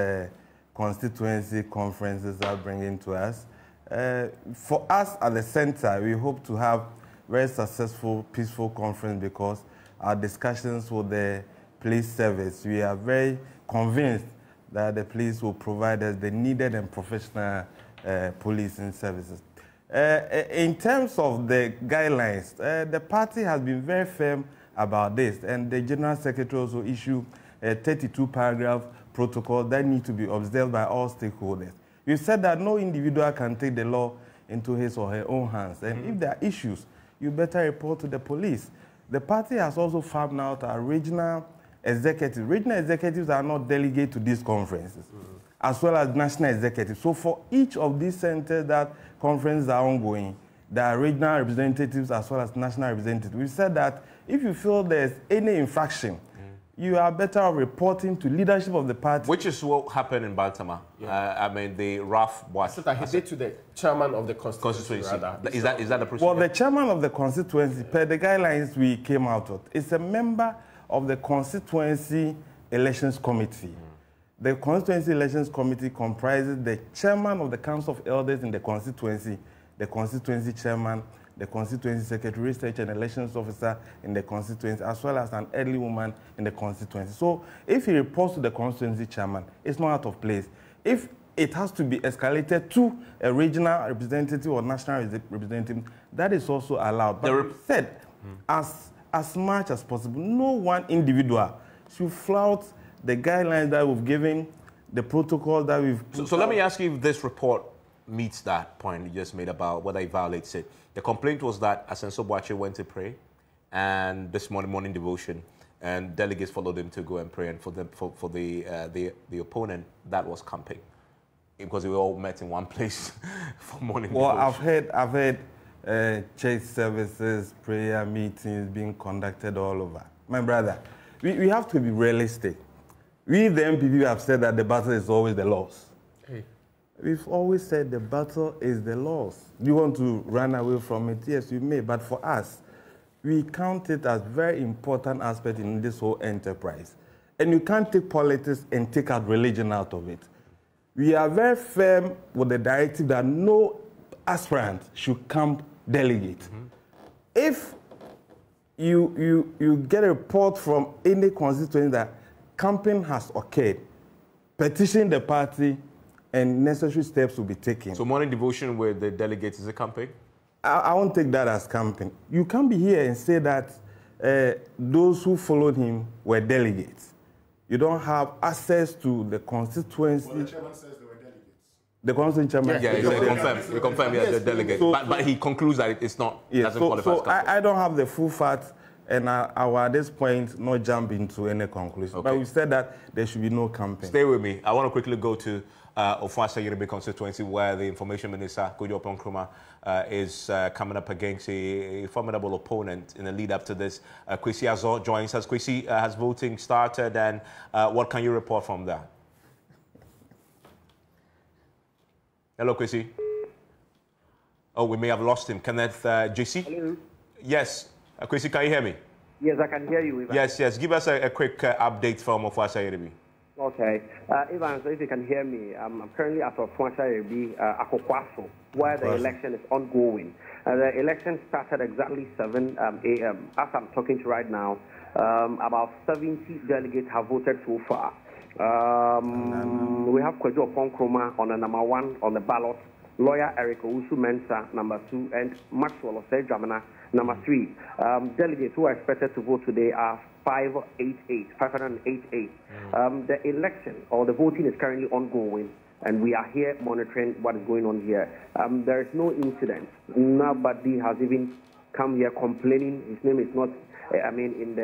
constituency conferences are bringing to us. For us at the center, we hope to have very successful, peaceful conference because our discussions with the police service, we are very convinced that the police will provide us the needed and professional policing services. In terms of the guidelines, the party has been very firm about this, and the General Secretary also issued a 32-paragraph protocol that needs to be observed by all stakeholders. We said that no individual can take the law into his or her own hands, and if there are issues, you better report to the police. The party has also found out our regional executives. Regional executives are not delegated to these conferences, as well as national executives. So for each of these centers that conferences are ongoing, there are regional representatives as well as national representatives. We said that if you feel there's any infraction, you are better off reporting to leadership of the party. Which is what happened in Bantama. I mean, the rough was... So that he did to the chairman of the constituency. Is that the procedure? Well, the chairman of the constituency, per the guidelines we came out with, is a member of the constituency elections committee. The constituency elections committee comprises the chairman of the council of elders in the constituency chairman, the constituency secretary, research and elections officer in the constituency, as well as an elderly woman in the constituency. So if he reports to the constituency chairman, it's not out of place. If it has to be escalated to a regional representative or national representative, that is also allowed. But we said, as much as possible, no one individual should flout the guidelines that we've given, the protocol that we've... So let me ask you if this report meets that point you just made about whether it violates it. The complaint was that Asenso Boache went to pray, and this morning devotion, and delegates followed him to go and pray, and for the opponent, that was camping, because we all met in one place for morning devotion. I've heard church services, prayer meetings being conducted all over. My brother, we have to be realistic. We, the NPP, have said that the battle is always the laws. We've always said the battle is the laws. You want to run away from it? Yes, you may. But for us, we count it as very important aspect in this whole enterprise. And you can't take politics and take out religion out of it. We are very firm with the directive that no aspirant should camp delegate. If you get a report from any constituency that camping has occurred, petition the party, and necessary steps will be taken. So morning devotion with the delegates is a camping? I won't take that as camping. You can't be here and say that those who followed him were delegates. You don't have access to the constituency. Well, the chairman says they were delegates. The constituent chairman. Yeah, we confirm. Yeah, the delegate. So, but he concludes that it's not. Yes, doesn't qualify. So I don't have the full facts, and I will at this point not jump into any conclusion. Okay. But we said that there should be no campaign. Stay with me. I want to quickly go to Ofuasa Yerebe constituency, where the information minister Kojo Nkrumah is coming up against a formidable opponent in the lead up to this. Kwesi Azor joins us. Kwesi, has voting started, and what can you report from there? Hello, Kwesi. Oh, we may have lost him. Kenneth JC? Hello. Yes. Kwesi, can you hear me? Yes, I can hear you, Ivan. Yes. Give us a quick update from Ofuasa Yerebe. Okay. Ivan, so if you can hear me, I'm currently at Ofuasa Yerebe, Akokwaso, where the election is ongoing. The election started exactly 7 a.m. As I'm talking to you right now, about 70 delegates have voted so far. We have Kojo Nkrumah on the number 1 on the ballot, lawyer Eric Owusu Mensah, number 2, and Maxwell Osei-Dramana, number 3. Delegates who are expected to vote today are 588. The election or the voting is currently ongoing, and we are here monitoring what is going on here. There is no incident. Nobody has even come here complaining. His name is not, in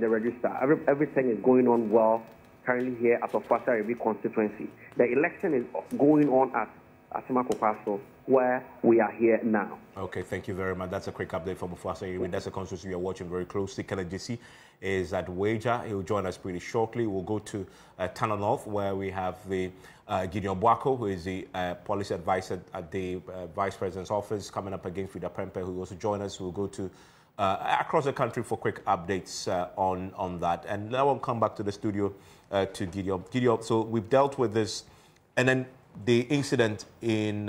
the register. Everything is going on well currently here at Ofuasa Yerebe constituency. The election is going on at Akokwaso, where we are here now. Okay, thank you very much. That's a quick update from Ofuasa Yerebe. That's a constituency we are watching very closely. Kenneth JC is at Wager. He will join us pretty shortly. We'll go to Tana North, where we have the Gideon Boako, who is the policy advisor at the Vice President's office, coming up against Frida Prempeh, who will also join us. We'll go to across the country for quick updates on that. And now I'll come back to the studio to Gideon. Gideon, so we've dealt with this, and then the incident in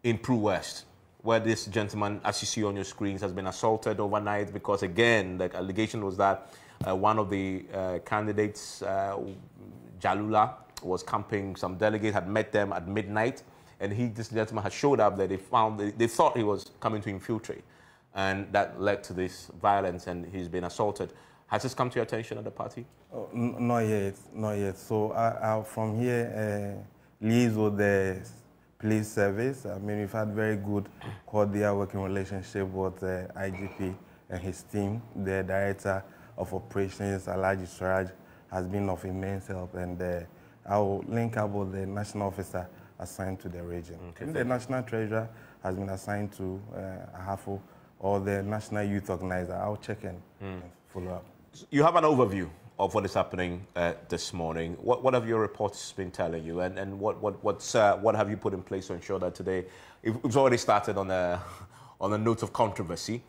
Pru West, where this gentleman, as you see on your screens, has been assaulted overnight because, again, the allegation was that one of the candidates, Jalula, was camping. Some delegate had met them at midnight, and this gentleman had showed up that they thought he was coming to infiltrate, and that led to this violence, and he's been assaulted. Has this come to your attention at the party? Oh, not yet. So I'll from here liaise with the police service. I mean, we've had very good, cordial working relationship with IGP and his team. The director of operations, Alhaji Suraj, has been of immense help, and I will link up with the national officer assigned to the region. Okay, the national treasurer has been assigned to Ahafo, or the national youth organizer. I'll check in and follow up. You have an overview of what is happening this morning. What have your reports been telling you, and what have you put in place to ensure that today it's already started on a note of controversy?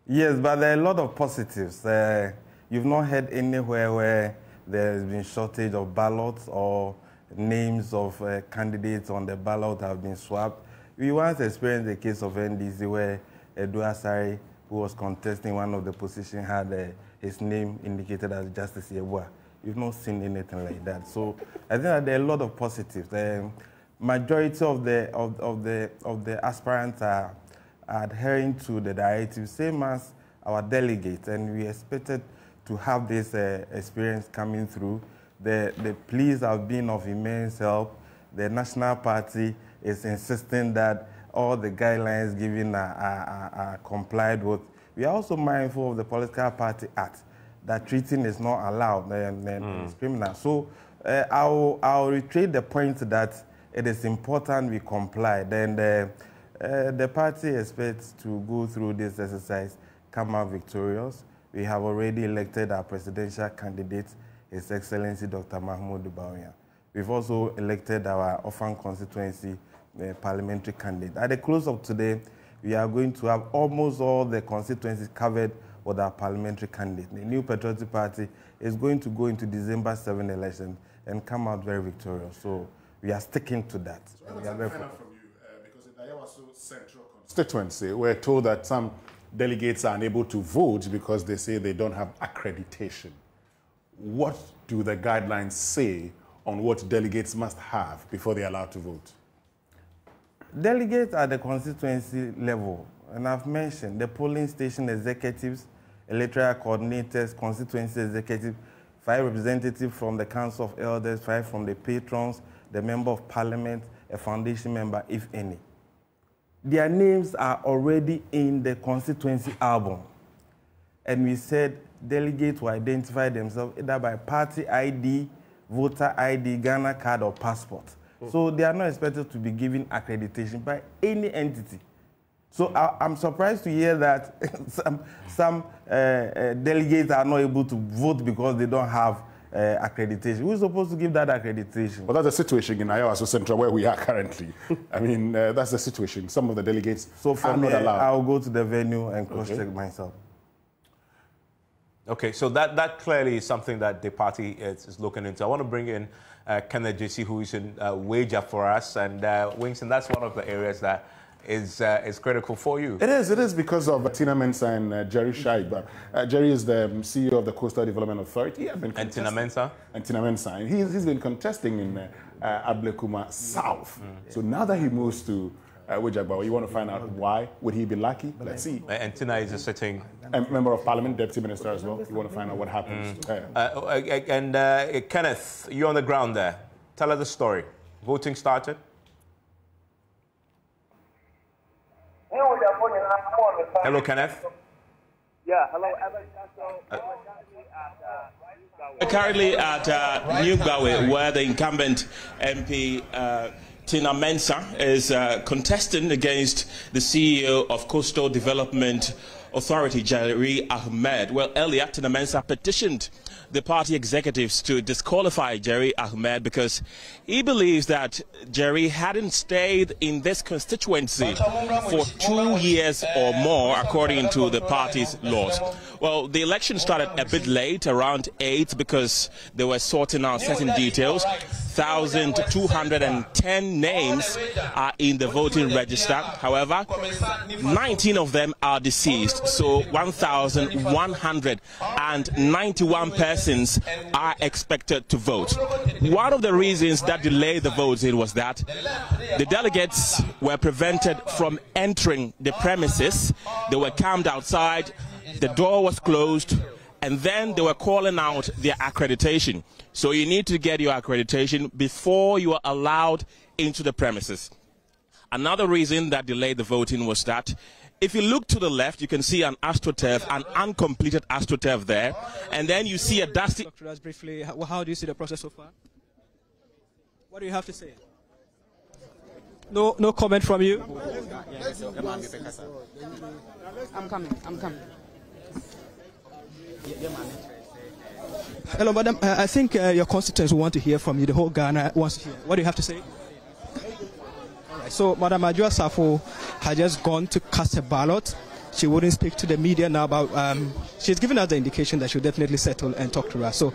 Yes, but there are a lot of positives. You've not heard anywhere where there has been shortage of ballots or names of candidates on the ballot have been swapped. We once experienced the case of NDC where Edu Asari, who was contesting one of the positions, had his name indicated as Justice Yebua. You've not seen anything like that. So I think that there are a lot of positives. The majority of the aspirants are adhering to the directive, same as our delegates, and we expected to have this experience coming through. The police have been of immense help. The National Party is insisting that all the guidelines given are complied with. We are also mindful of the Political Party Act, that treating is not allowed and it's criminal. So I'll reiterate the point that it is important we comply. Then the party expects to go through this exercise, come out victorious. We have already elected our presidential candidate, His Excellency Dr. Mahmoud Bawumia. We've also elected our orphan constituency parliamentary candidate. At the close of today, we are going to have almost all the constituencies covered with our parliamentary candidate. The New Patriotic Party is going to go into December 7 election and come out very victorious. So we are sticking to that. So we are very from you, because in the Ayawaso Central constituency, we're told that some delegates are unable to vote because they say they don't have accreditation. What do the guidelines say on what delegates must have before they're allowed to vote? Delegates at the constituency level, and I've mentioned the polling station executives, electoral coordinators, constituency executives, 5 representatives from the Council of Elders, 5 from the patrons, the member of parliament, a foundation member, if any. Their names are already in the constituency album. And we said delegates will identify themselves either by party ID, voter ID, Ghana card, or passport. So they are not expected to be given accreditation by any entity. So I'm surprised to hear that some delegates are not able to vote because they don't have accreditation. Who's supposed to give that accreditation? Well, that's the situation in Ayawaso Central where we are currently. I mean, that's the situation. Some of the delegates are not allowed. I'll go to the venue and cross-check myself. Okay, so that clearly is something that the party is looking into. I want to bring in Kenneth JC, who is in wager for us. And Winston, that's one of the areas that is critical for you. It is because of Tina Mensah and Jerry Shaib. Jerry is the CEO of the Coastal Development Authority. And Tina Mensah? And Tina Mensah. And he's been contesting in Ablekuma South. So now that he moves to Wejagbawa, you want to find out why? Would he be lucky? Let's see. And Tina is a sitting member of parliament, deputy minister as well. You want to find out what happens to her. Kenneth, you're on the ground there. Tell us the story. Voting started? Hello, Kenneth. Yeah, hello. Currently at New Gawe, where the incumbent MP Tina Mensah is contesting against the CEO of Coastal Development Authority, Jerry Ahmed. Well, earlier, Tina Mensah petitioned the party executives to disqualify Jerry Ahmed because he believes that Jerry hadn't stayed in this constituency for 2 years or more, according to the party's laws. Well, the election started a bit late, around 8, because they were sorting out certain details. 1,210 names are in the voting register. However, 19 of them are deceased, so 1,191 persons are expected to vote. One of the reasons that delayed the voting was that the delegates were prevented from entering the premises. They were camped outside, the door was closed, and then they were calling out their accreditation. So you need to get your accreditation before you are allowed into the premises. Another reason that delayed the voting was that if you look to the left, you can see an astroturf, an uncompleted astroturf there, and then you see a dusty... Talk to us briefly. How do you see the process so far? What do you have to say? No comment from you? I'm coming. Hello, madam. I think your constituents want to hear from you. The whole Ghana wants to hear. What do you have to say? All right. So, Madam Adjoa Safo has just gone to cast a ballot. She wouldn't speak to the media now, but she's given us the indication that she'll definitely settle and talk to us. So,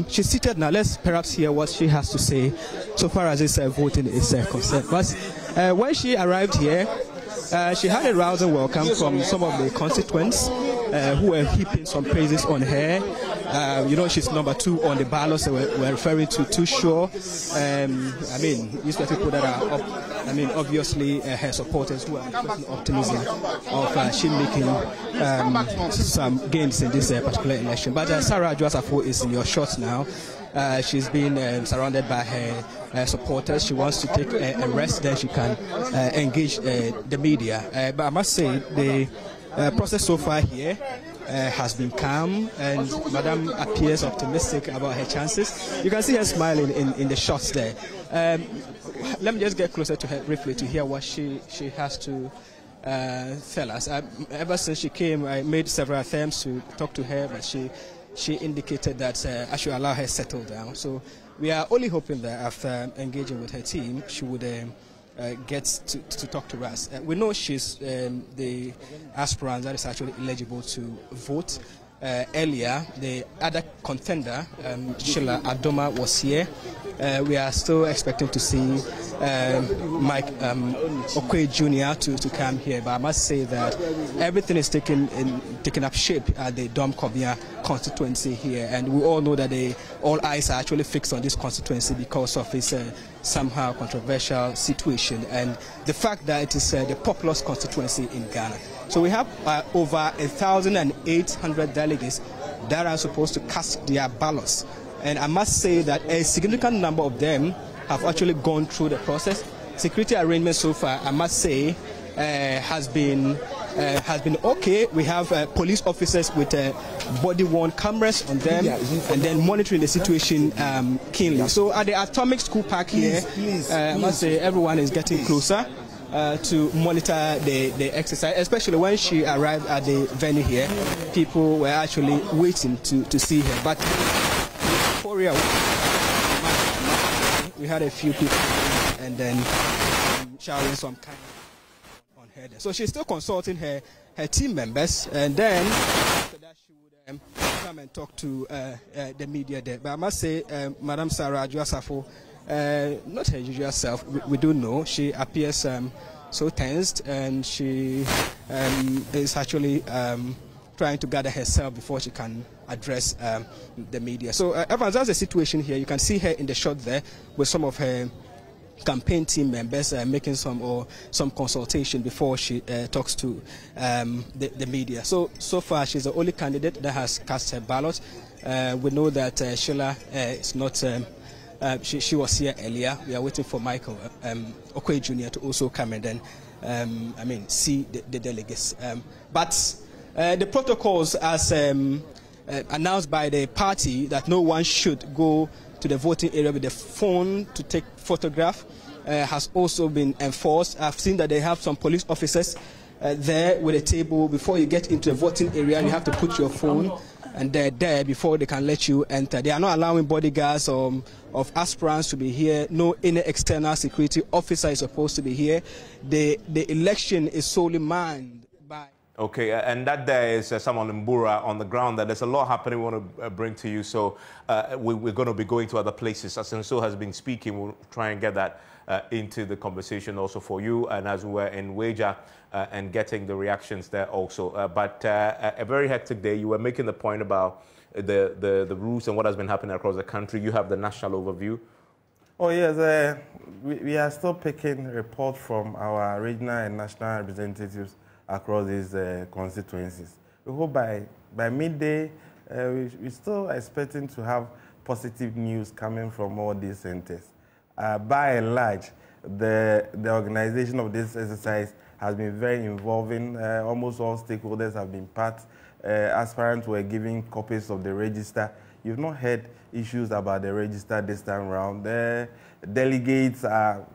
she's seated now. Let's perhaps hear what she has to say so far as this voting is concerned. But when she arrived here, she had a rousing welcome from some of the constituents who were heaping some praises on her. You know, she's number 2 on the ballot, so we're referring to Too Sure. I mean, these are people that are, obviously her supporters who are expressing optimism of she making some gains in this particular election. But Sarah Adjoa Safo is in your shot now. She's been surrounded by her supporters. She wants to take a rest, then she can engage the media. But I must say, the process so far here has been calm, and Madam appears optimistic about her chances. You can see her smiling in the shots there. Let me just get closer to her briefly to hear what she has to tell us. Ever since she came, I made several attempts to talk to her, but she indicated that I should allow her settle down. So we are only hoping that after engaging with her team, she would get to talk to us. We know she's the aspirant that is actually eligible to vote. Earlier, the other contender, Sheila Adoma, was here. We are still expecting to see Mike Okwe Jr. to come here, but I must say that everything is taking up shape at the Dom Kobia constituency here, and we all know that all eyes are actually fixed on this constituency because of its somehow controversial situation and the fact that it is the populous constituency in Ghana. So we have over 1,800 delegates that are supposed to cast their ballots. And I must say that a significant number of them have actually gone through the process. Security arrangements so far, I must say, has been okay. We have police officers with body-worn cameras on them, and then monitoring the situation keenly. So at the Atomic School Park here, I must say everyone is getting closer to monitor the exercise, especially when she arrived at the venue here. People were actually waiting to see her. But Korea, we had a few people and then showering some kind on her there. So she's still consulting her team members, and then after that she would come and talk to the media there. But I must say, Madam Sarah Adjua-Safo, not her usual self, we do know, she appears so tensed, and she is actually trying to gather herself before she can address the media. So Evans, that's the situation here. You can see her in the shot there with some of her campaign team members making some consultation before she talks to the media. So far she's the only candidate that has cast her ballot. We know that Sheila is not. She was here earlier. We are waiting for Michael Okoye Jr. to also come and then see the delegates. But the protocols, as announced by the party, that no one should go to the voting area with the phone to take photograph, has also been enforced. I've seen that they have some police officers there with a table. Before you get into the voting area, you have to put your phone and they're there before they can let you enter. They are not allowing bodyguards of aspirants to be here. No any external security officer is supposed to be here. The election is solely manned by... Okay, and that there is someone Mbura on the ground. There's a lot happening we want to bring to you, so we're going to be going to other places. As Senso has been speaking, we'll try and get that into the conversation also for you, and as we were in Wager and getting the reactions there also. But a very hectic day. You were making the point about the rules and what has been happening across the country. You have the national overview. Oh, yes. We are still picking reports from our regional and national representatives across these constituencies. We hope by midday, we're still expecting to have positive news coming from all these centers. By and large, the organization of this exercise has been very involving. Almost all stakeholders have been part. Aspirants were giving copies of the register. You've not heard issues about the register this time around. The delegates are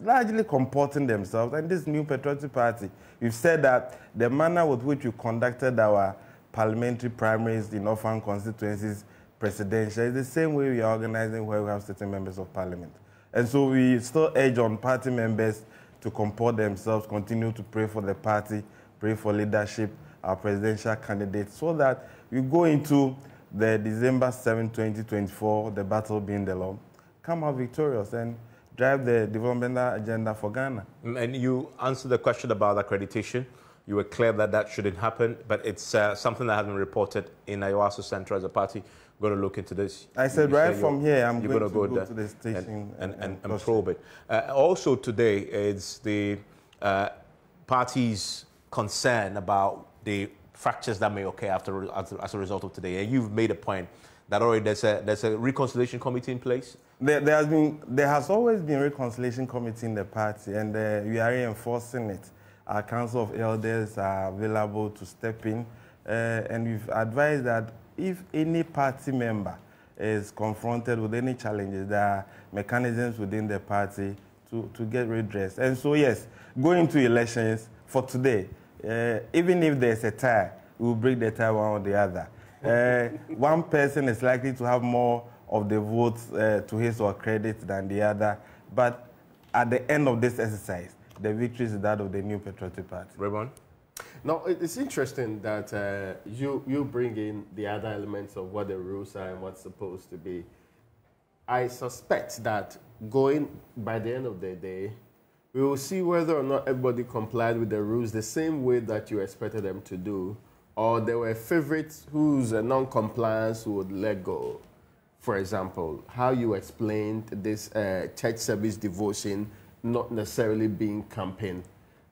largely comporting themselves, and this new patriotic party, we've said that the manner with which we conducted our parliamentary primaries in orphan constituencies presidential is the same way we are organizing where we have sitting members of parliament. And so we still urge on party members to comport themselves, continue to pray for the party, pray for leadership, our presidential candidates, so that we go into the December 7, 2024, the battle being the law, come out victorious and drive the developmental agenda for Ghana. And you answered the question about accreditation. You were clear that that shouldn't happen, but it's something that has been reported in Ayawaso Central as a party. We're going to look into this. I said right from here, I'm going to go to the station and probe it. Also today, it's the party's concern about the fractures that may occur as a result of today. And you've made a point that already there's a reconciliation committee in place. There has always been a reconciliation committee in the party, and we are reinforcing it. Our council of elders are available to step in, and we've advised that if any party member is confronted with any challenges, there are mechanisms within the party to get redress. And so, yes, going to elections for today, even if there's a tie, we'll break the tie one or the other. One person is likely to have more of the votes to his or credit than the other. But at the end of this exercise, the victory is that of the new patriotic party. Raymond? Now, it's interesting that you bring in the other elements of what the rules are and what's supposed to be. I suspect that going by the end of the day, we will see whether or not everybody complied with the rules the same way that you expected them to do, or there were favorites whose non-compliance would let go. For example, how you explained this church service devotion not necessarily being campaign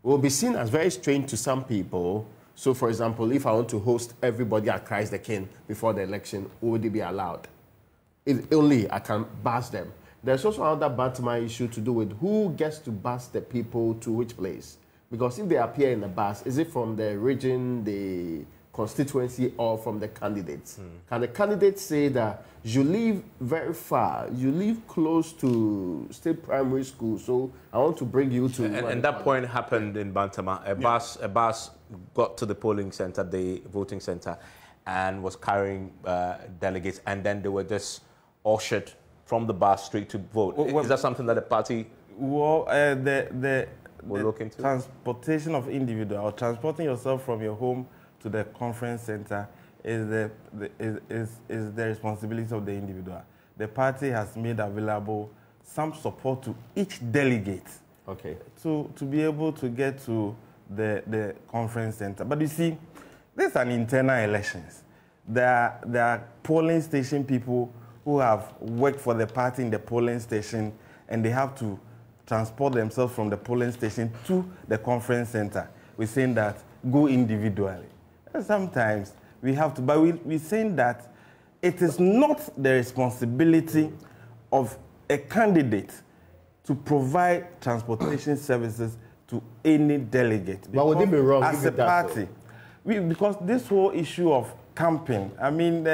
will be seen as very strange to some people. So, for example, if I want to host everybody at Christ the King before the election, would it be allowed? If only I can bash them. There's also another Bantama issue to do with who gets to bus the people to which place. Because if they appear in the bus, is it from the region, the constituency, or from the candidates? Can the candidates say that you live very far, you live close to state primary school, so I want to bring you to... And that point happened in Bantama. A bus got to the polling center, the voting center, and was carrying delegates, and then they were just ushered from the bus straight to vote. Is that something that the party will look into? Transportation of individual, or transporting yourself from your home to the conference center is the responsibility of the individual. The party has made available some support to each delegate, okay, to be able to get to the conference center. But you see, this is an internal elections. There are polling station people who have worked for the party in the polling station, and they have to transport themselves from the polling station to the conference center. We're saying that go individually. And sometimes we have to, but we're saying that it is not the responsibility of a candidate to provide transportation services to any delegate. But would it be wrong as a party? Because this whole issue of camping, I mean,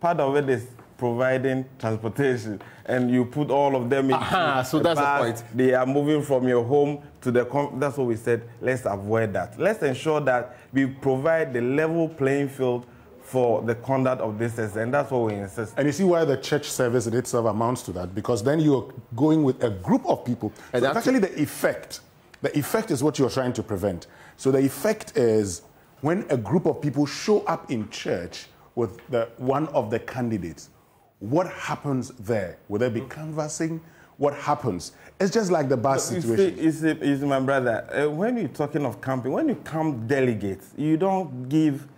part of it is providing transportation, and you put all of them in. So that's the point. They are moving from your home to the. That's what we said. Let's avoid that. Let's ensure that we provide the level playing field for the conduct of this, and that's what we insist. And you see why the church service in itself amounts to that, because then you're going with a group of people. And so actually the effect. The effect is what you're trying to prevent. So the effect is when a group of people show up in church with one of the candidates, what happens there? Will there be canvassing? What happens? It's just like the bus situation. You see, my brother, when you're talking of camping, when you camp delegates, you don't give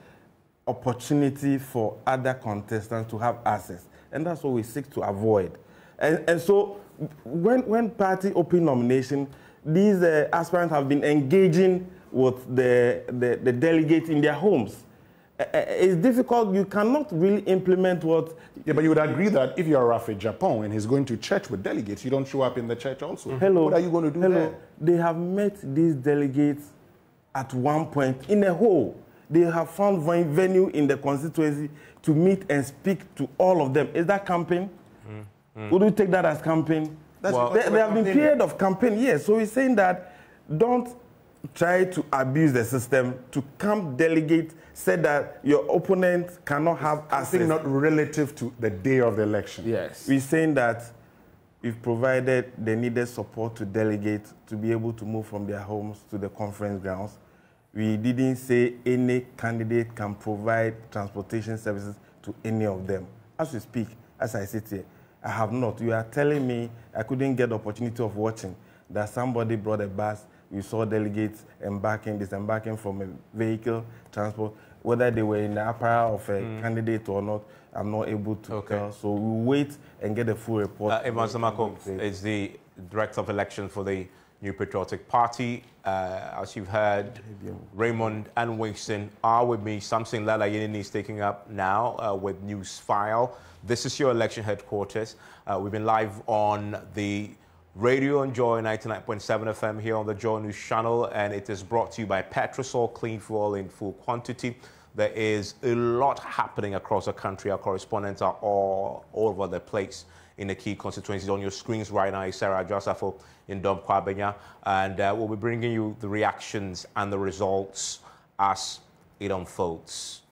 opportunity for other contestants to have access. And that's what we seek to avoid. And so when party open nomination, these aspirants have been engaging with the delegates in their homes. It's difficult. You cannot really implement what... Yeah, but you would agree that if you're Rafi Japan and he's going to church with delegates, you don't show up in the church also. Hello. What are you going to do there? They have met these delegates at one point in a hole. They have found venue in the constituency to meet and speak to all of them. Is that campaign? Would you take that as campaign? There have been period of campaign, yes. So we're saying that don't try to abuse the system to camp delegate, said that your opponent cannot have access. Not relative to the day of the election. Yes. We're saying that we've provided the needed support to delegates to be able to move from their homes to the conference grounds. We didn't say any candidate can provide transportation services to any of them. As we speak, as I sit here, I have not. You are telling me I couldn't get the opportunity of watching that somebody brought a bus. We saw delegates disembarking from a vehicle transport. Whether they were in the apparel of a candidate or not, I'm not able to tell. So we'll wait and get the full report. Evan Samako is the Director of Elections for the New Patriotic Party. As you've heard, Raymond and Winston are with me. Something Lala Yenini is taking up now with News File. This is your election headquarters. We've been live on the radio on Joy 99.7 FM here on the JoyNews channel, and it is brought to you by Petrosol Clean Fuel in full quantity. There is a lot happening across the country. Our correspondents are all over the place in the key constituencies. On your screens right now is Sarah Josafo in Dom Kwabenya, and we'll be bringing you the reactions and the results as it unfolds.